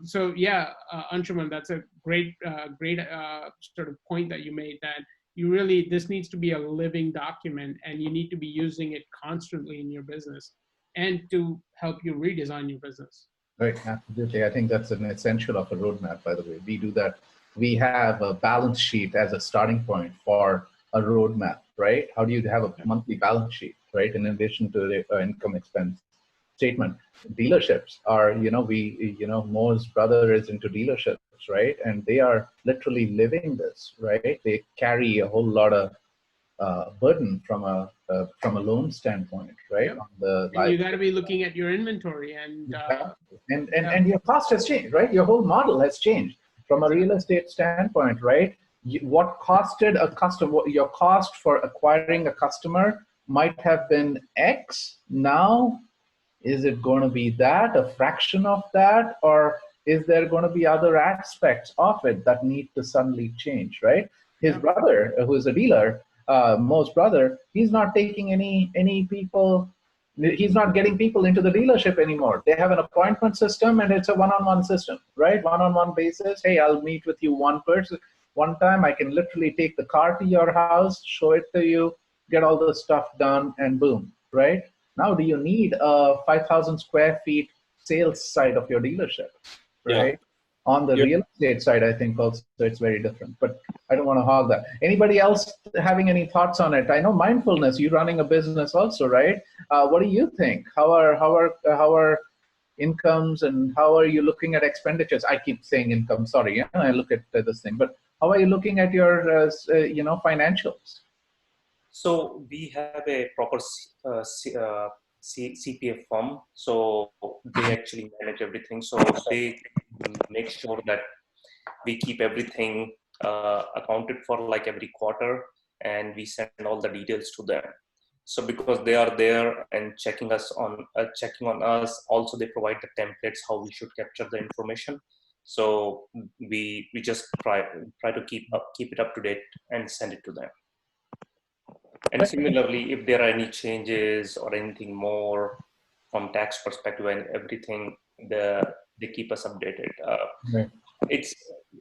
[SPEAKER 6] So yeah, Anshuman, that's a great sort of point that you made, that this needs to be a living document, and you need to be using it constantly in your business and to help you redesign your business.
[SPEAKER 1] Right, absolutely. I think that's an essential of a roadmap, by the way. We do that. We have a balance sheet as a starting point for a roadmap, right? How do you have a monthly balance sheet, right? In addition to the income expense statement. Dealerships are, Mo's brother is into dealerships, right? And they are literally living this, right? They carry a whole lot of burden from a loan standpoint, right?
[SPEAKER 6] Yep.
[SPEAKER 1] On the
[SPEAKER 6] and you got to be looking at your inventory and
[SPEAKER 1] your cost has changed, right? Your whole model has changed from a real estate standpoint, right? What costed a customer, your cost for acquiring a customer might have been X. Now, is it going to be that, a fraction of that, or is there going to be other aspects of it that need to suddenly change, right? His brother, who is a dealer, Mo's brother, he's not taking any people, he's not getting people into the dealership anymore. They have an appointment system, and it's a one-on-one system, right? One-on-one basis. Hey, I'll meet with you one time. I can literally take the car to your house, show it to you, get all the stuff done, and boom, right? Now, do you need a 5,000 square feet sales side of your dealership, right? Yeah. On the real estate side, I think also it's very different, but I don't want to hog that. Anybody else having any thoughts on it? I know mindfulness, you're running a business also, right? What do you think? How are incomes, and how are you looking at expenditures? I keep saying income, sorry, I look at this thing, but how are you looking at your financials?
[SPEAKER 7] So we have a proper CPA firm. So they actually manage everything. So they make sure that we keep everything accounted for like every quarter, and we send all the details to them. So because they are there and checking on us, also they provide the templates how we should capture the information. So we just try to keep it up to date and send it to them. And similarly, if there are any changes or anything more from tax perspective and everything, they keep us updated.
[SPEAKER 1] Right.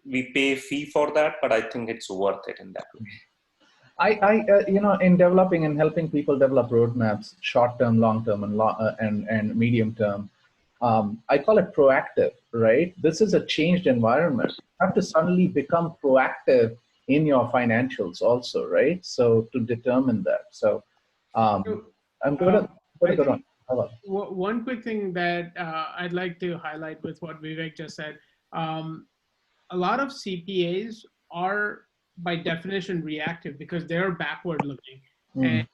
[SPEAKER 7] We pay a fee for that, but I think it's worth it in that way.
[SPEAKER 1] In developing and helping people develop roadmaps, short term, long term, and medium term, I call it proactive, right? This is a changed environment. You have to suddenly become proactive in your financials also, right? So to determine that. So I'm going to go on.
[SPEAKER 6] One quick thing that I'd like to highlight with what Vivek just said, a lot of CPAs are by definition reactive because they're backward looking. And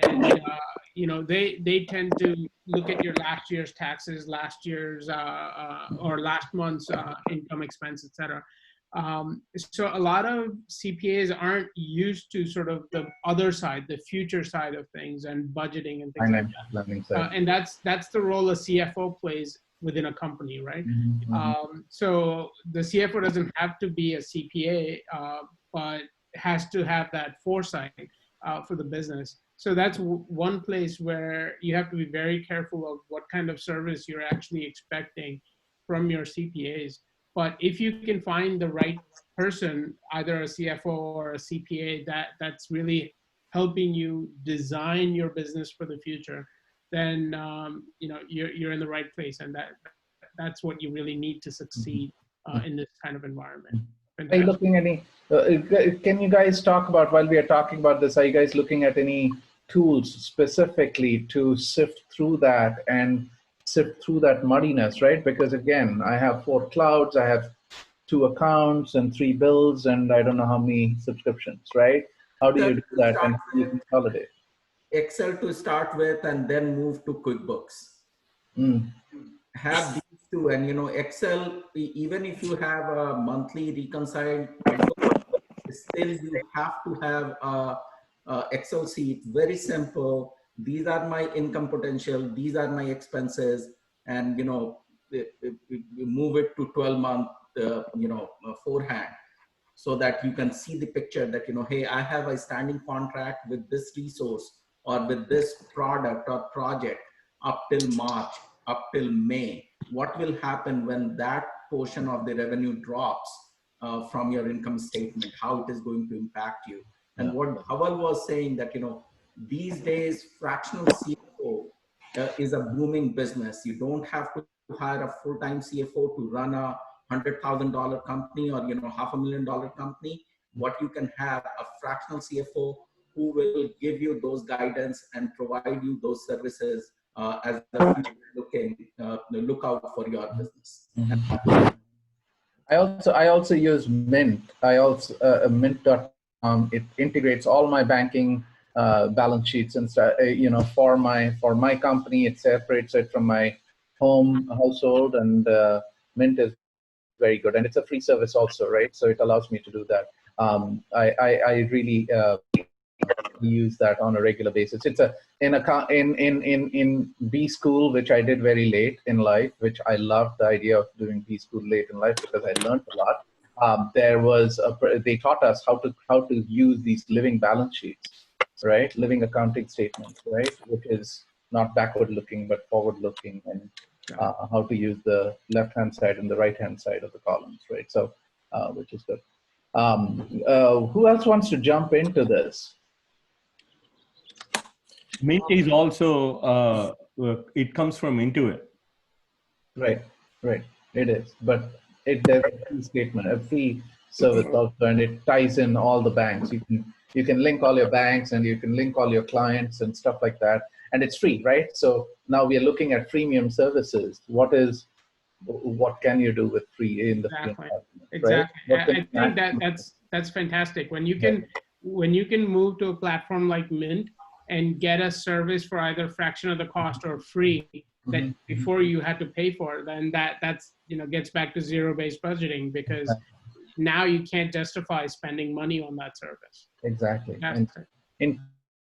[SPEAKER 6] they tend to look at your last year's taxes, last year's or last month's income, expense, etc. So a lot of CPAs aren't used to sort of the other side, the future side of things and budgeting and things like that. And that's the role a CFO plays within a company, right? So the CFO doesn't have to be a CPA, but has to have that foresight for the business. So that's one place where you have to be very careful of what kind of service you're actually expecting from your CPAs. But if you can find the right person, either a CFO or a CPA that's really helping you design your business for the future, then you're in the right place, and that's what you really need to succeed in this kind of environment.
[SPEAKER 1] Are you looking at any? Can you guys talk about, while we are talking about this, are you guys looking at any tools specifically to sift through that and sift through that muddiness, right? Because again, I have 4 clouds, I have 2 accounts and 3 bills, and I don't know how many subscriptions, right? How do you do that and you consolidate?
[SPEAKER 5] Excel to start with, and then move to QuickBooks. Have these 2, and Excel, even if you have a monthly reconciled, still you have to have a Excel sheet, very simple. These are my income potential, these are my expenses, and move it to 12-month forehand, so that you can see the picture that hey, I have a standing contract with this resource or with this product or project up till March, up till May. What will happen when that portion of the revenue drops from your income statement? How it is going to impact you? And what Hawal was saying, that these days fractional CFO is a booming business. You don't have to hire a full-time CFO to run a $100,000 company or $500,000 company. What you can have a fractional CFO who will give you those guidance and provide you those services as the look out for your business.
[SPEAKER 1] I also use Mint. Mint.com. It integrates all my banking balance sheets and for my company. It separates it from my household, and Mint is very good, and it's a free service also, right? So it allows me to do that. I really use that on a regular basis. It's in B school, which I did very late in life, which I loved the idea of doing B school late in life because I learned a lot. They taught us how to use these living balance sheets, right? Living accounting statements, right? Which is not backward looking but forward looking, and how to use the left hand side and the right hand side of the columns, right? So, which is good. Who else wants to jump into this?
[SPEAKER 8] Mint is also, it comes from Intuit.
[SPEAKER 1] Right. It is, but there's a free statement, a free service also, and it ties in all the banks. You can link all your banks, and you can link all your clients and stuff like that, and it's free, right? So now we are looking at freemium services. What can you do with free in the free environment,
[SPEAKER 6] exactly.
[SPEAKER 1] Right?
[SPEAKER 6] I think that's fantastic when you can move to a platform like Mint and get a service for either fraction of the cost or free that before you had to pay for, then that's gets back to zero-based budgeting, because now you can't justify spending money on that service.
[SPEAKER 1] Exactly. And in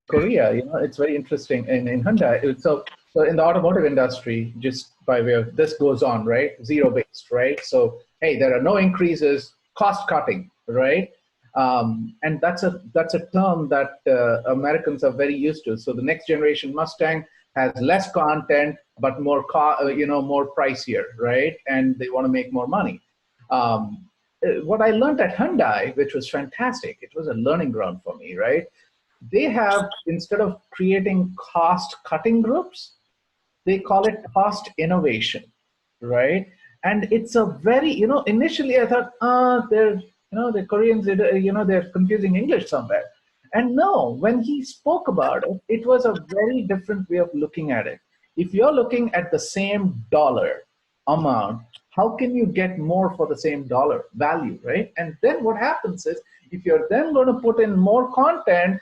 [SPEAKER 1] Korea, it's very interesting. In Hyundai, so in the automotive industry, just by way of this goes on, right? Zero-based, right? So hey, there are no increases, cost cutting, right? And that's a term that Americans are very used to. So the next generation Mustang has less content, but more more pricier, right? And they want to make more money. What I learned at Hyundai, which was fantastic, it was a learning ground for me, right? They have, instead of creating cost cutting groups, they call it cost innovation, right? And it's a very, initially I thought, they're, the Koreans, they're confusing English somewhere. And no, when he spoke about it, it was a very different way of looking at it. If you're looking at the same dollar amount, how can you get more for the same dollar value, right? And then what happens is, if you're then going to put in more content,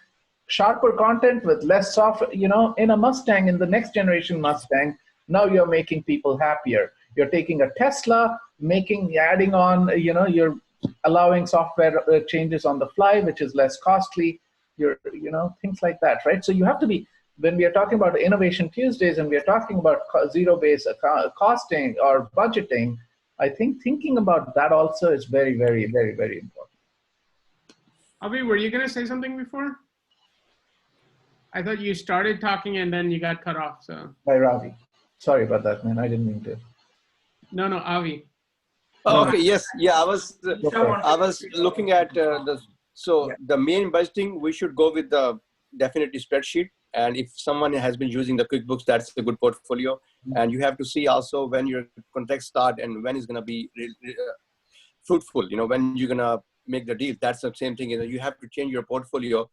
[SPEAKER 1] sharper content with less software, in a Mustang, in the next generation Mustang, now you're making people happier. You're taking a Tesla, adding on, you're allowing software changes on the fly, which is less costly. Things like that, right? So you have to be, when we are talking about Innovation Tuesdays and we are talking about zero-based costing or budgeting, I think thinking about that also is very, very, very, very important.
[SPEAKER 6] Avi, were you going to say something before? I thought you started talking and then you got cut off. So.
[SPEAKER 1] By Ravi. Sorry about that, man. I didn't mean to.
[SPEAKER 6] No, Avi.
[SPEAKER 3] Oh, okay. Yes. Yeah. I was looking at the main budgeting. We should go with the definitely spreadsheet. And if someone has been using the QuickBooks, that's a good portfolio. And you have to see also when your contract start and when it's going to be fruitful. When you're going to make the deal. That's the same thing. You have to change your portfolio,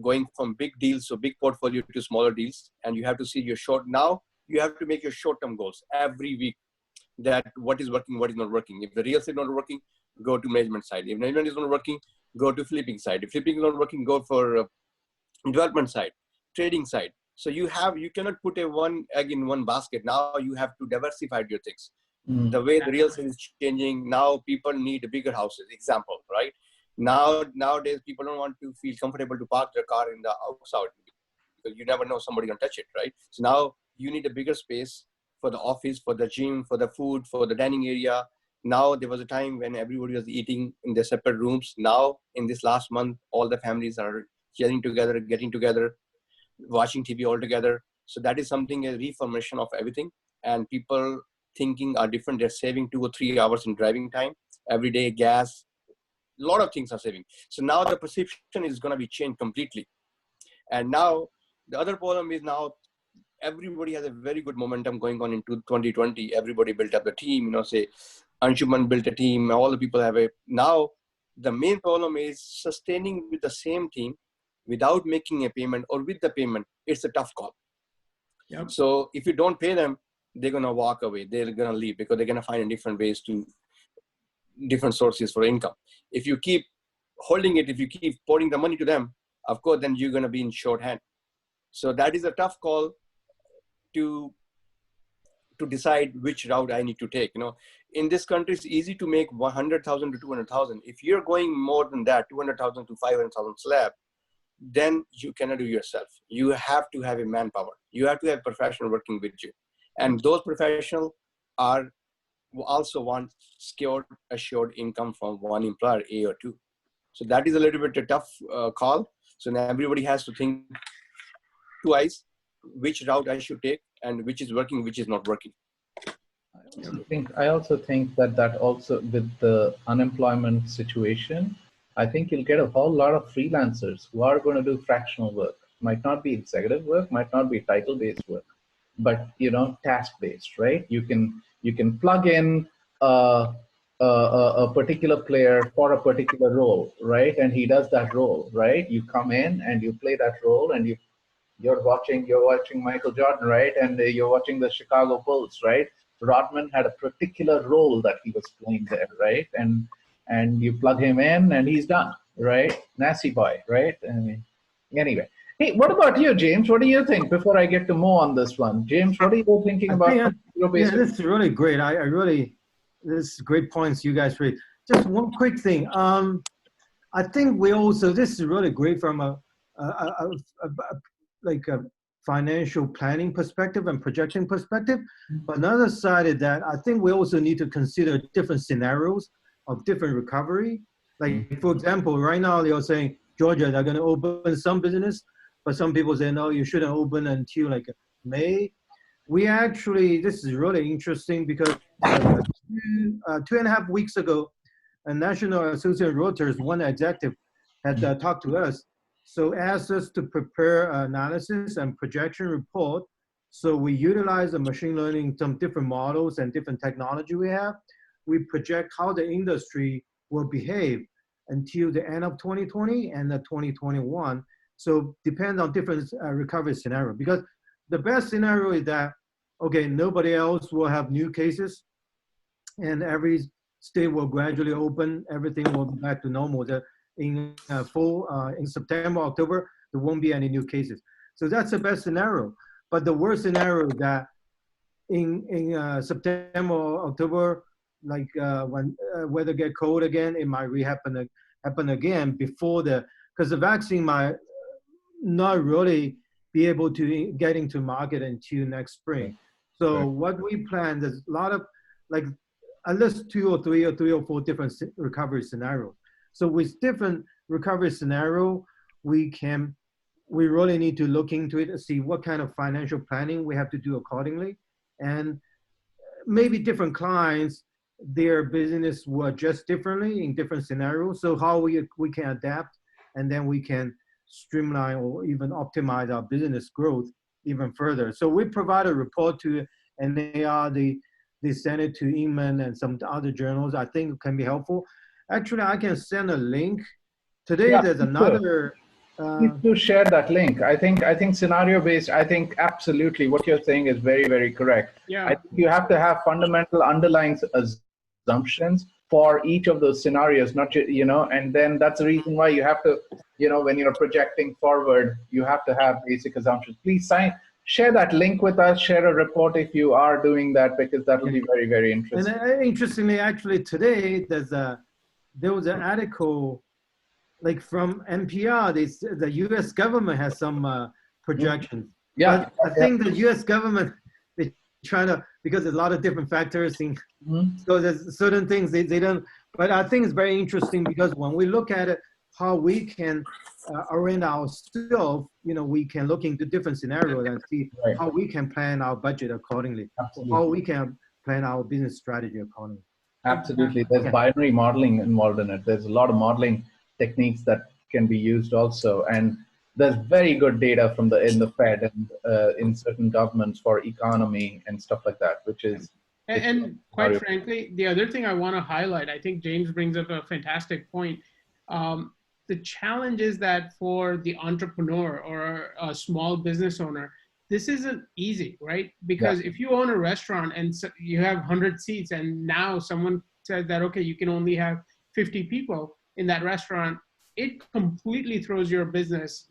[SPEAKER 3] going from big deals, so big portfolio, to smaller deals. And you have to see your now you have to make your short-term goals every week, that what is working, what is not working. If the real estate is not working, go to management side. If management is not working, go to flipping side. If flipping is not working, go for development side, trading side. So you cannot put one egg in one basket. Now you have to diversify your things. The way the real estate is changing, now people need bigger houses. Example, right? Nowadays, people don't want to feel comfortable to park their car in the outside, because you never know somebody gonna touch it, right? So now you need a bigger space for the office, for the gym, for the food, for the dining area. Now there was a time when everybody was eating in their separate rooms. Now in this last month, all the families are getting together, watching TV all together. So that is something, a reformation of everything. And people thinking are different. They're saving 2 or 3 hours in driving time every day, gas. A lot of things are saving. So now the perception is going to be changed completely. And now the other problem is, now everybody has a very good momentum going on into 2020. Everybody built up a team, say Anshuman built a team, all the people have now the main problem is sustaining with the same team without making a payment, or with the payment. It's a tough call. Yep. So if you don't pay them, they're going to walk away. They're going to leave, because they're going to find different ways different sources for income. If you keep holding it, if you keep pouring the money to them, of course, then you're going to be in shorthand. So that is a tough call to decide which route I need to take. In this country, it's easy to make 100,000 to 200,000. If you're going more than that, 200,000 to 500,000 slab, then you cannot do yourself. You have to have a manpower. You have to have a professional working with you. And those professionals also want assured income from one employer, A or two. So that is a little bit a tough call. So now everybody has to think twice which route I should take, and which is working, which is not working.
[SPEAKER 1] I also think that also with the unemployment situation, I think you'll get a whole lot of freelancers who are going to do fractional work. Might not be executive work, might not be title-based work, but task-based, right? You can plug in a particular player for a particular role, right? And he does that role, right? You come in and you play that role, and you're watching Michael Jordan, right? And you're watching the Chicago Bulls, right? Rodman had a particular role that he was playing there, right? And you plug him in and he's done, right? Nasty boy, right? I mean, anyway. Hey, what about you, James? What do you think before I get to Mo on this one? James, what are you thinking about
[SPEAKER 9] Yeah, this is really great. I really, this is great points you guys raised. Just one quick thing. I think we also, this is really great from like a financial planning perspective and projection perspective. But another side is that I think we also need to consider different scenarios of different recovery. Like for example, right now they're saying Georgia, they're going to open some business, but some people say, no, you shouldn't open until like May. We actually, this is really interesting because 2.5 weeks ago, a National Association of Realtors, one executive had talked to us. So asked us to prepare analysis and projection report. So we utilize the machine learning, some different models and different technology we have. We project how the industry will behave until the end of 2020 and 2021. So depends on different recovery scenario. Because the best scenario is that, okay, nobody else will have new cases and every state will gradually open, everything will be back to normal. In September, October, there won't be any new cases. So that's the best scenario. But the worst scenario is that in September, October, like when weather get cold again, it might happen again before because the vaccine might not really be able to get into market until next spring. So what we plan, there's a lot of like at least 2 or 3 or 4 different recovery scenarios. So with different recovery scenario, we really need to look into it and see what kind of financial planning we have to do accordingly. And maybe different clients, their business will adjust differently in different scenarios. So how we can adapt, and then we can streamline or even optimize our business growth even further. So we provide a report to NAR, they send it to Inman and some other journals. I think it can be helpful. Actually, I can send a link. Today, there's another.
[SPEAKER 1] Please do share that link. I think scenario-based, I think absolutely what you're saying is very, very correct.
[SPEAKER 6] Yeah.
[SPEAKER 1] I think you have to have fundamental underlying assumptions for each of those scenarios, not just, and then that's the reason why you have to, when you're projecting forward, you have to have basic assumptions. Please share that link with us, share a report if you are doing that, because that will be very, very interesting.
[SPEAKER 9] And interestingly, actually today, there was an article like from NPR, the US government has some projections.
[SPEAKER 1] Yeah.
[SPEAKER 9] But I think the US government, they're trying to, because there's a lot of different factors, so there's certain things they don't, but I think it's very interesting because when we look at it, how we can orient ourselves, we can look into different scenarios and see how we can plan our budget accordingly, how we can plan our business strategy accordingly.
[SPEAKER 1] Absolutely. There's binary modeling involved in it. There's a lot of modeling techniques that can be used also. And there's very good data from in the Fed and in certain governments for economy and stuff like that, which is.
[SPEAKER 6] And quite frankly, the other thing I want to highlight, I think James brings up a fantastic point. The challenge is that for the entrepreneur or a small business owner, this isn't easy, right? Because if you own a restaurant and you have 100 seats and now someone says that, okay, you can only have 50 people in that restaurant, it completely throws your business,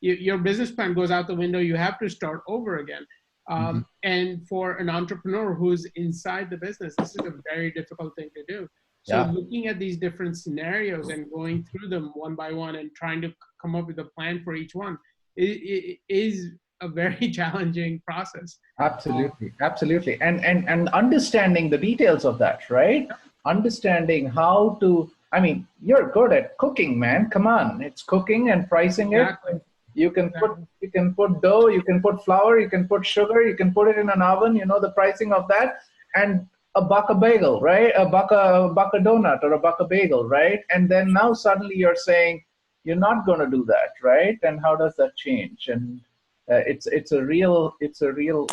[SPEAKER 6] your business plan goes out the window, you have to start over again. And for an entrepreneur who's inside the business, this is a very difficult thing to do. So looking at these different scenarios and going through them one by one and trying to come up with a plan for each one it is a very challenging process.
[SPEAKER 1] Absolutely, absolutely. And understanding the details of that, right? Understanding how to, you're good at cooking, man. Come on, it's cooking and pricing it. You can put dough, you can put flour, you can put sugar, you can put it in an oven, the pricing of that, and $1 a bagel, right? $1 a donut or $1 a bagel, right? And then now suddenly you're saying you're not going to do that, right? And how does that change? And it's a real issue.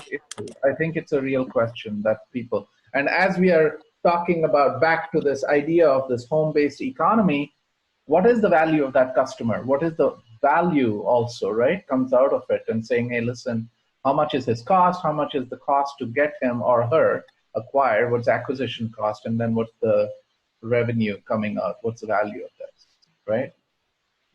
[SPEAKER 1] I think it's a real question that people, and as we are talking about back to this idea of this home-based economy, what is the value of that customer? What is the value also, right? Comes out of it and saying, hey, listen, how much is his cost? How much is the cost to get him or her acquired? What's acquisition cost? And then what's the revenue coming out? What's the value of this, right?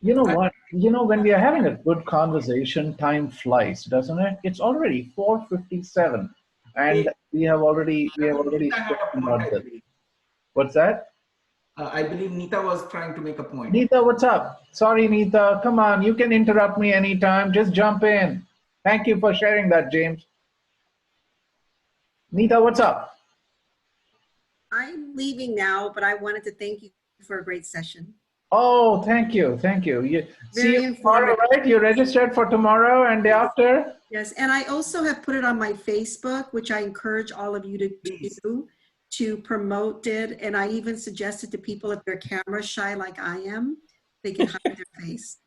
[SPEAKER 1] You know what? You know, when we are having a good conversation, time flies, doesn't it? It's already 4:57, and we have already spoken about this. What's that?
[SPEAKER 5] I believe Nita was trying to make a point.
[SPEAKER 1] Nita, what's up? Sorry, Nita. Come on, you can interrupt me anytime. Just jump in. Thank you for sharing that, James. Nita, what's up?
[SPEAKER 12] I'm leaving now, but I wanted to thank you for a great session.
[SPEAKER 1] Oh, thank you. Thank you. See you tomorrow, right? You registered for tomorrow and day after?
[SPEAKER 12] Yes, and I also have put it on my Facebook, which I encourage all of you to do, to promote it. And I even suggested to people, if they're camera shy like I am, they can hide their face.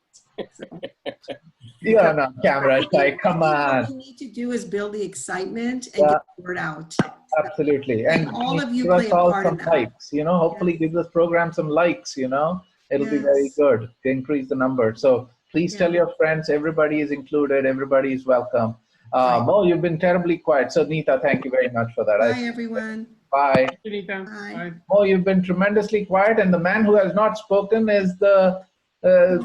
[SPEAKER 12] So.
[SPEAKER 1] You are not camera shy, come on.
[SPEAKER 12] What we need to do is build the excitement and get the word out.
[SPEAKER 1] Absolutely. And
[SPEAKER 12] all of you
[SPEAKER 1] give us
[SPEAKER 12] play a
[SPEAKER 1] all
[SPEAKER 12] part
[SPEAKER 1] some
[SPEAKER 12] in that.
[SPEAKER 1] likes, you know, hopefully give this program some likes, you know, it'll be very good to increase the number. So please tell your friends, everybody is included, everybody is welcome. Mo, you've been terribly quiet. So Nita, thank you very much for that.
[SPEAKER 12] Bye, everyone.
[SPEAKER 1] Bye.
[SPEAKER 6] Nita.
[SPEAKER 12] Bye.
[SPEAKER 1] Mo, you've been tremendously quiet, and the man who has not spoken is the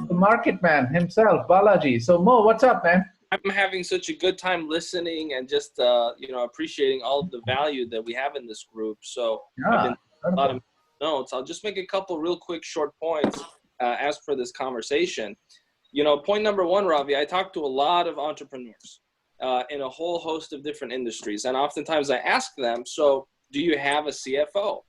[SPEAKER 1] market man himself, Balaji. So Mo, what's up, man?
[SPEAKER 10] I'm having such a good time listening and just you know, appreciating all of the value that we have in this group. So I've been a lot of notes. I'll just make a couple real quick short points as per this conversation. You know, point number one, Ravi, I talk to a lot of entrepreneurs in a whole host of different industries, and oftentimes I ask them, so do you have a CFO?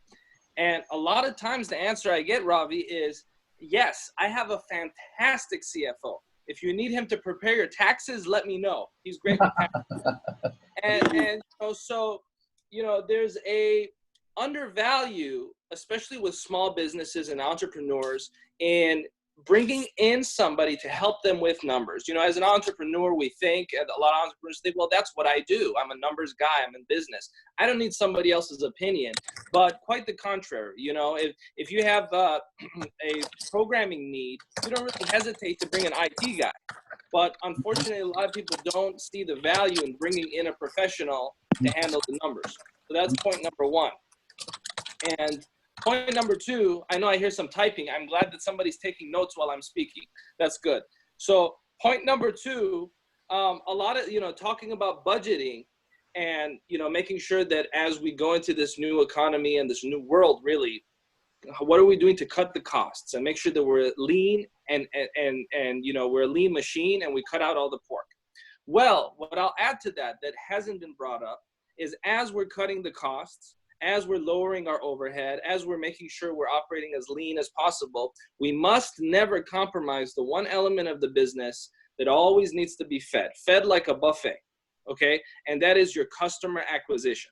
[SPEAKER 10] And a lot of times the answer I get, Ravi, is yes, I have a fantastic CFO. If you need him to prepare your taxes, let me know. He's great with taxes. and you know, so, you know, there's a undervalue, especially with small businesses and entrepreneurs, in bringing in somebody to help them with numbers. You know, as an entrepreneur, we think, and a lot of entrepreneurs think, well, that's what I do. I'm a numbers guy. I'm in business. I don't need somebody else's opinion. But quite the contrary. You know, if you have a programming need, you don't really hesitate to bring an IT guy. But unfortunately, a lot of people don't see the value in bringing in a professional to handle the numbers. So that's point number one. And point number two, I know I hear some typing. I'm glad that somebody's taking notes while I'm speaking. That's good. So point number two, a lot of, you know, talking about budgeting and, you know, making sure that as we go into this new economy and this new world, really, what are we doing to cut the costs and make sure that we're lean and you know, we're a lean machine and we cut out all the pork. Well, what I'll add to that hasn't been brought up is as we're cutting the costs, as we're lowering our overhead, as we're making sure we're operating as lean as possible, we must never compromise the one element of the business that always needs to be fed like a buffet, okay? And that is your customer acquisition.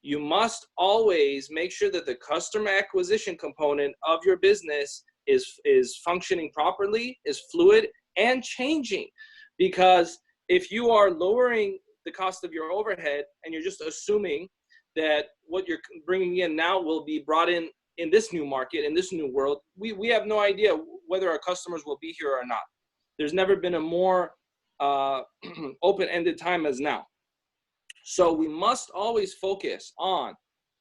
[SPEAKER 10] You must always make sure that the customer acquisition component of your business is functioning properly, is fluid, and changing. Because if you are lowering the cost of your overhead and you're just assuming that what you're bringing in now will be brought in this new market, in this new world, we have no idea whether our customers will be here or not. There's never been a more open-ended time as now. So we must always focus on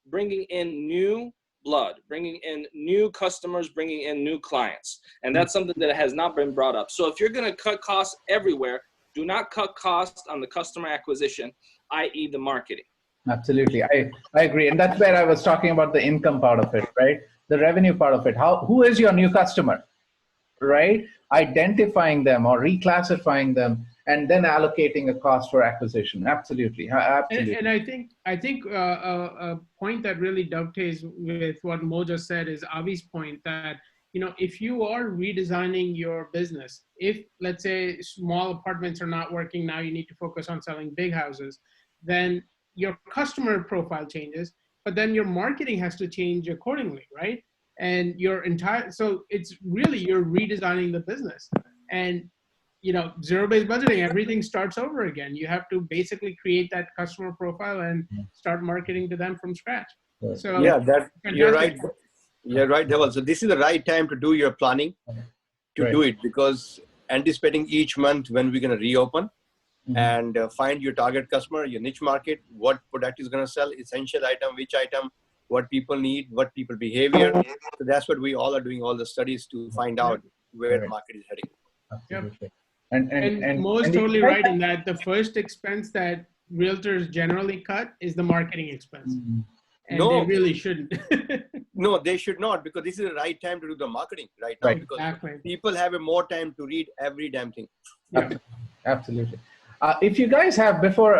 [SPEAKER 10] bringing in new blood, bringing in new customers, bringing in new clients. And that's something that has not been brought up. So if you're going to cut costs everywhere, do not cut costs on the customer acquisition, i.e. the marketing.
[SPEAKER 1] Absolutely. I agree. And that's where I was talking about the income part of it, right? The revenue part of it. Who is your new customer, right? Identifying them or reclassifying them and then allocating a cost for acquisition. Absolutely. Absolutely.
[SPEAKER 6] And I think a point that really dovetails with what Mo just said is Avi's point that, you know, if you are redesigning your business, if let's say small apartments are not working, now you need to focus on selling big houses, then your customer profile changes, but then your marketing has to change accordingly, right? And so it's really, you're redesigning the business. And, you know, zero-based budgeting, everything starts over again. You have to basically create that customer profile and start marketing to them from scratch. So
[SPEAKER 3] yeah, you're right. You're right, Dhaval. So this is the right time to do your planning, to do it, because anticipating each month when we're going to reopen, and find your target customer, your niche market, what product is going to sell, essential item, which item, what people need, what people behavior. So that's what we all are doing, all the studies to find out. where the market is heading.
[SPEAKER 1] Absolutely.
[SPEAKER 6] And Mo's totally right in that the first expense that realtors generally cut is the marketing expense. And they really shouldn't.
[SPEAKER 3] No, they should not, because this is the right time to do the marketing right now.
[SPEAKER 1] Right.
[SPEAKER 3] Because
[SPEAKER 6] Exactly.
[SPEAKER 3] people have a more time to read every damn thing.
[SPEAKER 6] Yeah.
[SPEAKER 1] Absolutely. If you guys have, before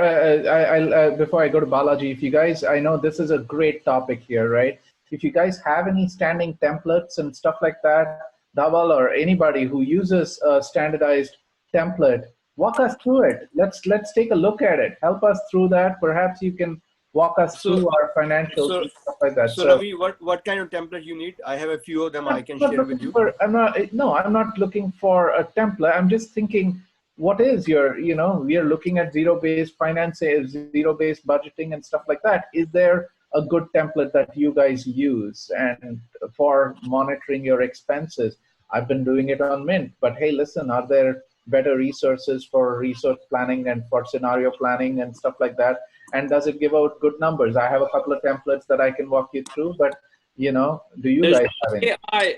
[SPEAKER 1] before I go to Balaji, if you guys, I know this is a great topic here, right? If you guys have any standing templates and stuff like that, Dhaval or anybody who uses a standardized template, walk us through it. Let's take a look at it. Help us through that. Perhaps you can walk us through our financials and stuff like that.
[SPEAKER 3] So Ravi, what kind of template you need? I have a few of them I can share with you.
[SPEAKER 1] I'm not looking for a template. I'm just thinking, what is your, we are looking at zero-based finances, zero-based budgeting and stuff like that. Is there a good template that you guys use and for monitoring your expenses? I've been doing it on Mint, but hey, listen, are there better resources for resource planning and for scenario planning and stuff like that? And does it give out good numbers? I have a couple of templates that I can walk you through, but do you guys have any?
[SPEAKER 10] AI,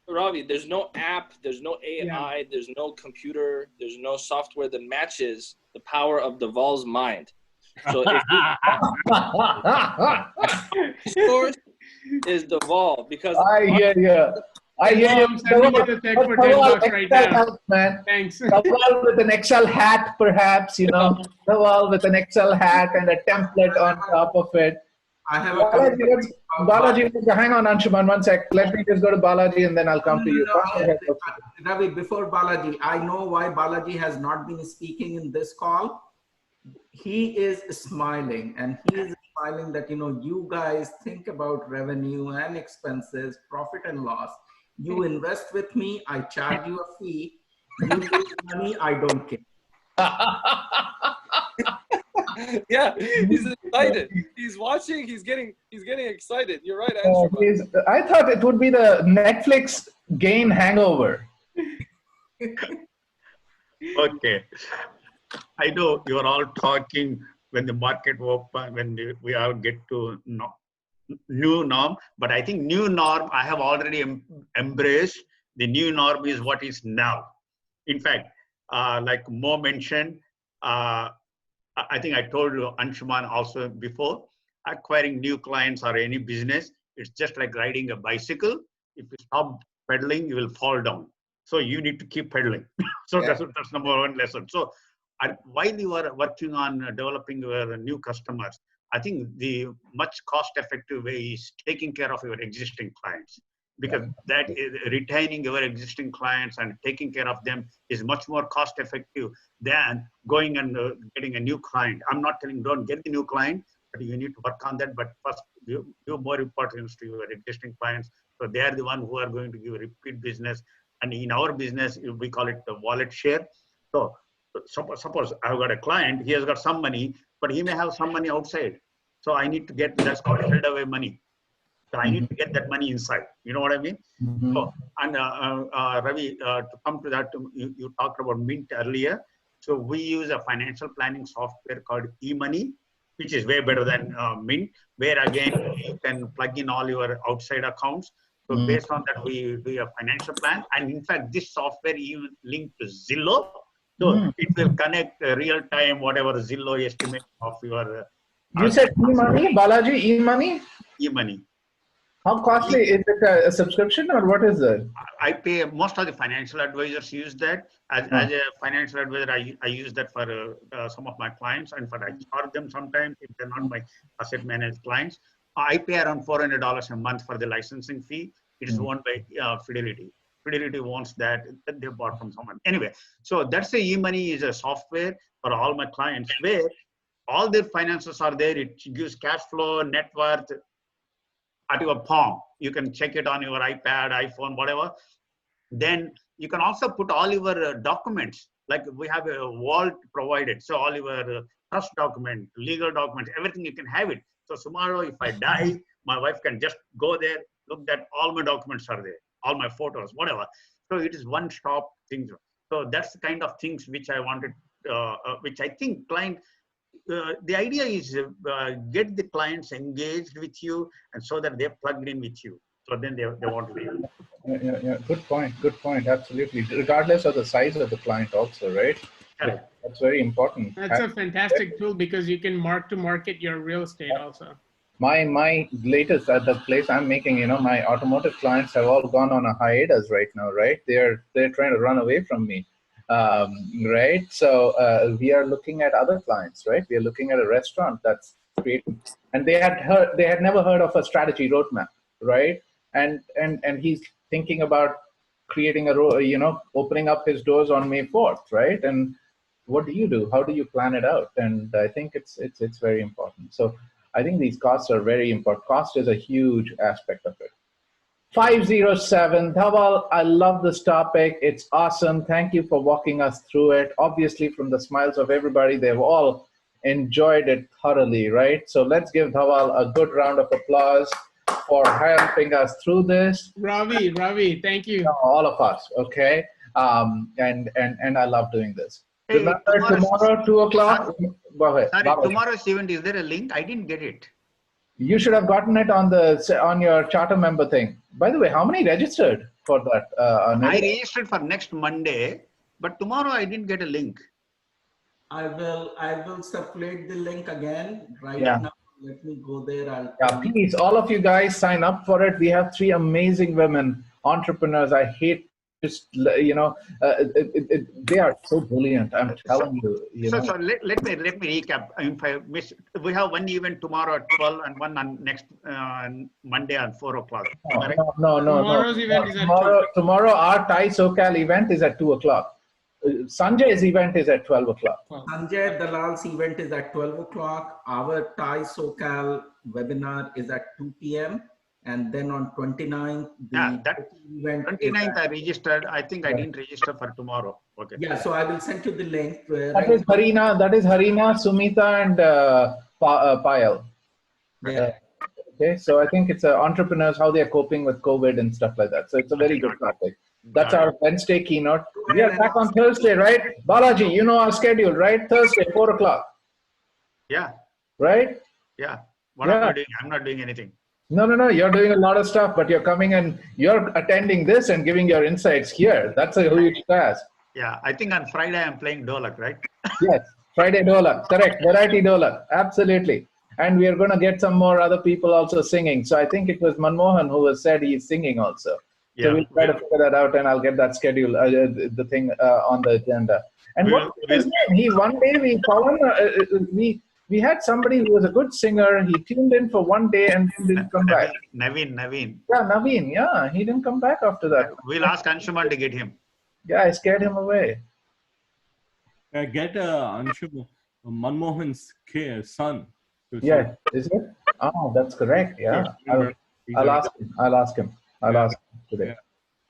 [SPEAKER 10] Ravi, there's no app, there's no AI, there's no computer, there's no software that matches the power of Dhaval's mind. So if source is Dhaval, because
[SPEAKER 1] I hear you.
[SPEAKER 6] I'm sending you the check for $10 right now.
[SPEAKER 1] Helps, man.
[SPEAKER 6] Thanks.
[SPEAKER 1] Dhaval with an Excel hat, perhaps, Dhaval with an Excel hat and a template on top of it.
[SPEAKER 5] I have
[SPEAKER 1] Balaji, hang on, Anshuman, one sec. Let me just go to Balaji and then I'll come to you.
[SPEAKER 5] Ravi, before Balaji, I know why Balaji has not been speaking in this call. He is smiling, and he is smiling that, you guys think about revenue and expenses, profit and loss. You invest with me, I charge you a fee. You lose money, I don't care.
[SPEAKER 10] Yeah, he's excited. He's watching. He's getting excited. You're right, Anshuman.
[SPEAKER 1] I thought it would be the Netflix gain hangover.
[SPEAKER 11] Okay. I know you are all talking when the market open, when we all get to new norm, but I think new norm, I have already embraced. The new norm is what is now. In fact, like Mo mentioned, I think I told you, Anshuman, also before, acquiring new clients or any business, it's just like riding a bicycle. If you stop pedaling, you will fall down. So you need to keep pedaling. So that's number one lesson. So while you are working on developing your new customers, I think the much cost-effective way is taking care of your existing clients, because that is retaining your existing clients and taking care of them is much more cost-effective than going and getting a new client. I'm not telling don't get the new client, but you need to work on that. But first, give more importance to your existing clients. So they are the one who are going to give repeat business. And in our business, we call it the wallet share. So suppose I've got a client, he has got some money, but he may have some money outside. So I need to get, that's called held away money. So I need to get that money inside. You know what I mean? So, and Ravi, to come to that, you talked about Mint earlier. So we use a financial planning software called eMoney, which is way better than Mint, where again, you can plug in all your outside accounts. So based on that, we do a financial plan. And in fact, this software even linked to Zillow. So it will connect real time, whatever Zillow estimate of your.
[SPEAKER 1] You said eMoney, Balaji, eMoney?
[SPEAKER 11] eMoney.
[SPEAKER 1] How costly is it? A subscription or what is it?
[SPEAKER 11] I pay, most of the financial advisors use that. As a financial advisor, I use that for some of my clients, and for I charge them sometimes if they're not my asset managed clients. I pay around $400 a month for the licensing fee. It is owned by Fidelity. Fidelity owns that they bought from someone. Anyway, so that's the eMoney is a software for all my clients where all their finances are there. It gives cash flow, net worth at your palm. You can check it on your iPad, iPhone, whatever. Then you can also put all your documents. Like we have a vault provided. So all your trust document, legal documents, everything you can have it. So tomorrow if I die, my wife can just go there, look that all my documents are there, all my photos, whatever. So it is one-stop thing. So that's the kind of things which I wanted, which I think client, the idea is get the clients engaged with you and so that they're plugged in with you. So then they want to leave.
[SPEAKER 1] Yeah. Good point. Good point. Absolutely. Regardless of the size of the client, also, right?
[SPEAKER 11] Correct.
[SPEAKER 1] That's very important.
[SPEAKER 6] That's a fantastic tool because you can mark to market your real estate also.
[SPEAKER 1] My latest at the place I'm making, my automotive clients have all gone on a hiatus right now, right? They're trying to run away from me, right? So we are looking at other clients, right? We are looking at a restaurant that's creating, and they had never heard of a strategy roadmap, right? And he's thinking about creating opening up his doors on May 4th, right? And what do you do? How do you plan it out? And I think it's very important. So I think these costs are very important. Cost is a huge aspect of it. 507, Dhawal, I love this topic. It's awesome. Thank you for walking us through it. Obviously, from the smiles of everybody, they've all enjoyed it thoroughly, right? So let's give Dhawal a good round of applause for helping us through this.
[SPEAKER 6] Ravi, thank you.
[SPEAKER 1] All of us, okay? And I love doing this.
[SPEAKER 15] Hey,
[SPEAKER 1] Remember tomorrow 2 o'clock?
[SPEAKER 15] Sorry, tomorrow's event, is there a link? I didn't get it.
[SPEAKER 1] You should have gotten it on your charter member thing. By the way, how many registered for that?
[SPEAKER 15] I registered for next Monday, but tomorrow I didn't get a link.
[SPEAKER 5] I will circulate the link again right now. Let me go there.
[SPEAKER 1] Please, all of you guys sign up for it. We have 3 amazing women entrepreneurs. I hate just they are so brilliant. I'm telling you.
[SPEAKER 15] So let me recap. If I missed, we have one event tomorrow at 12 and one on next Monday at 4 o'clock.
[SPEAKER 1] No.
[SPEAKER 6] Tomorrow's event is at 2.
[SPEAKER 1] Tomorrow our TiE SoCal event is at 2 o'clock. Sanjay's event is at 12 o'clock.
[SPEAKER 5] Sanjay Dalal's event is at 12 o'clock. Our TiE SoCal webinar is at 2 p.m. And then on 29th,
[SPEAKER 15] that event 29th I registered. I think I didn't register for tomorrow. Okay.
[SPEAKER 5] Yeah, so I will send you the link.
[SPEAKER 1] That is Harina, Sumita, and Payal.
[SPEAKER 5] Yeah.
[SPEAKER 1] Okay, so I think it's entrepreneurs, how they're coping with COVID and stuff like that. So it's a very good topic. That's our Wednesday keynote. We are back on Thursday, right? Balaji, you know our schedule, right? Thursday, 4 o'clock.
[SPEAKER 15] Yeah.
[SPEAKER 1] Right?
[SPEAKER 15] Yeah. What am I doing? I'm not doing anything.
[SPEAKER 1] No. You're doing a lot of stuff, but you're coming and you're attending this and giving your insights here. That's a huge task.
[SPEAKER 15] Yeah, I think on Friday I'm playing Dolak, right?
[SPEAKER 1] Yes, Friday Dolak, correct. Variety Dolak, absolutely. And we are going to get some more other people also singing. So I think it was Manmohan who said he's singing also.
[SPEAKER 15] Yeah.
[SPEAKER 1] So we'll try to figure that out, and I'll get that schedule, the thing on the agenda. And what was his name? One day we had somebody who was a good singer. He tuned in for one day and then didn't come back.
[SPEAKER 15] Naveen.
[SPEAKER 1] Yeah, Naveen. Yeah, he didn't come back after that.
[SPEAKER 15] We'll ask Anshuman to get him.
[SPEAKER 1] Yeah, I scared him away.
[SPEAKER 8] Get Anshuman, Manmohan's son.
[SPEAKER 1] Yeah, is it? Oh, that's correct. Yeah, I'll ask him today. Yeah.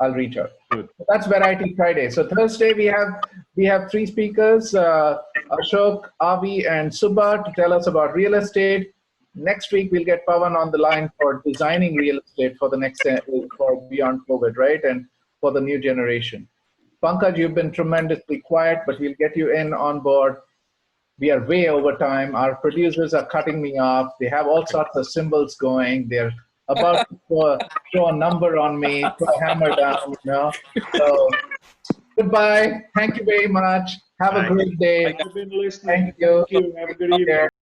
[SPEAKER 1] I'll reach out. Good. That's Variety Friday. So Thursday we have 3 speakers, Ashok, Avi, and Subha to tell us about real estate. Next week we'll get Pawan on the line for designing real estate for the next for beyond COVID, right? And for the new generation. Pankaj, you've been tremendously quiet, but we'll get you on board. We are way over time. Our producers are cutting me off. They have all sorts of symbols going. They're about to throw a number on me, throw a hammer down, So, goodbye. Thank you very much. Have a great day.
[SPEAKER 14] I've been listening.
[SPEAKER 1] Thank you.
[SPEAKER 14] Have a good evening.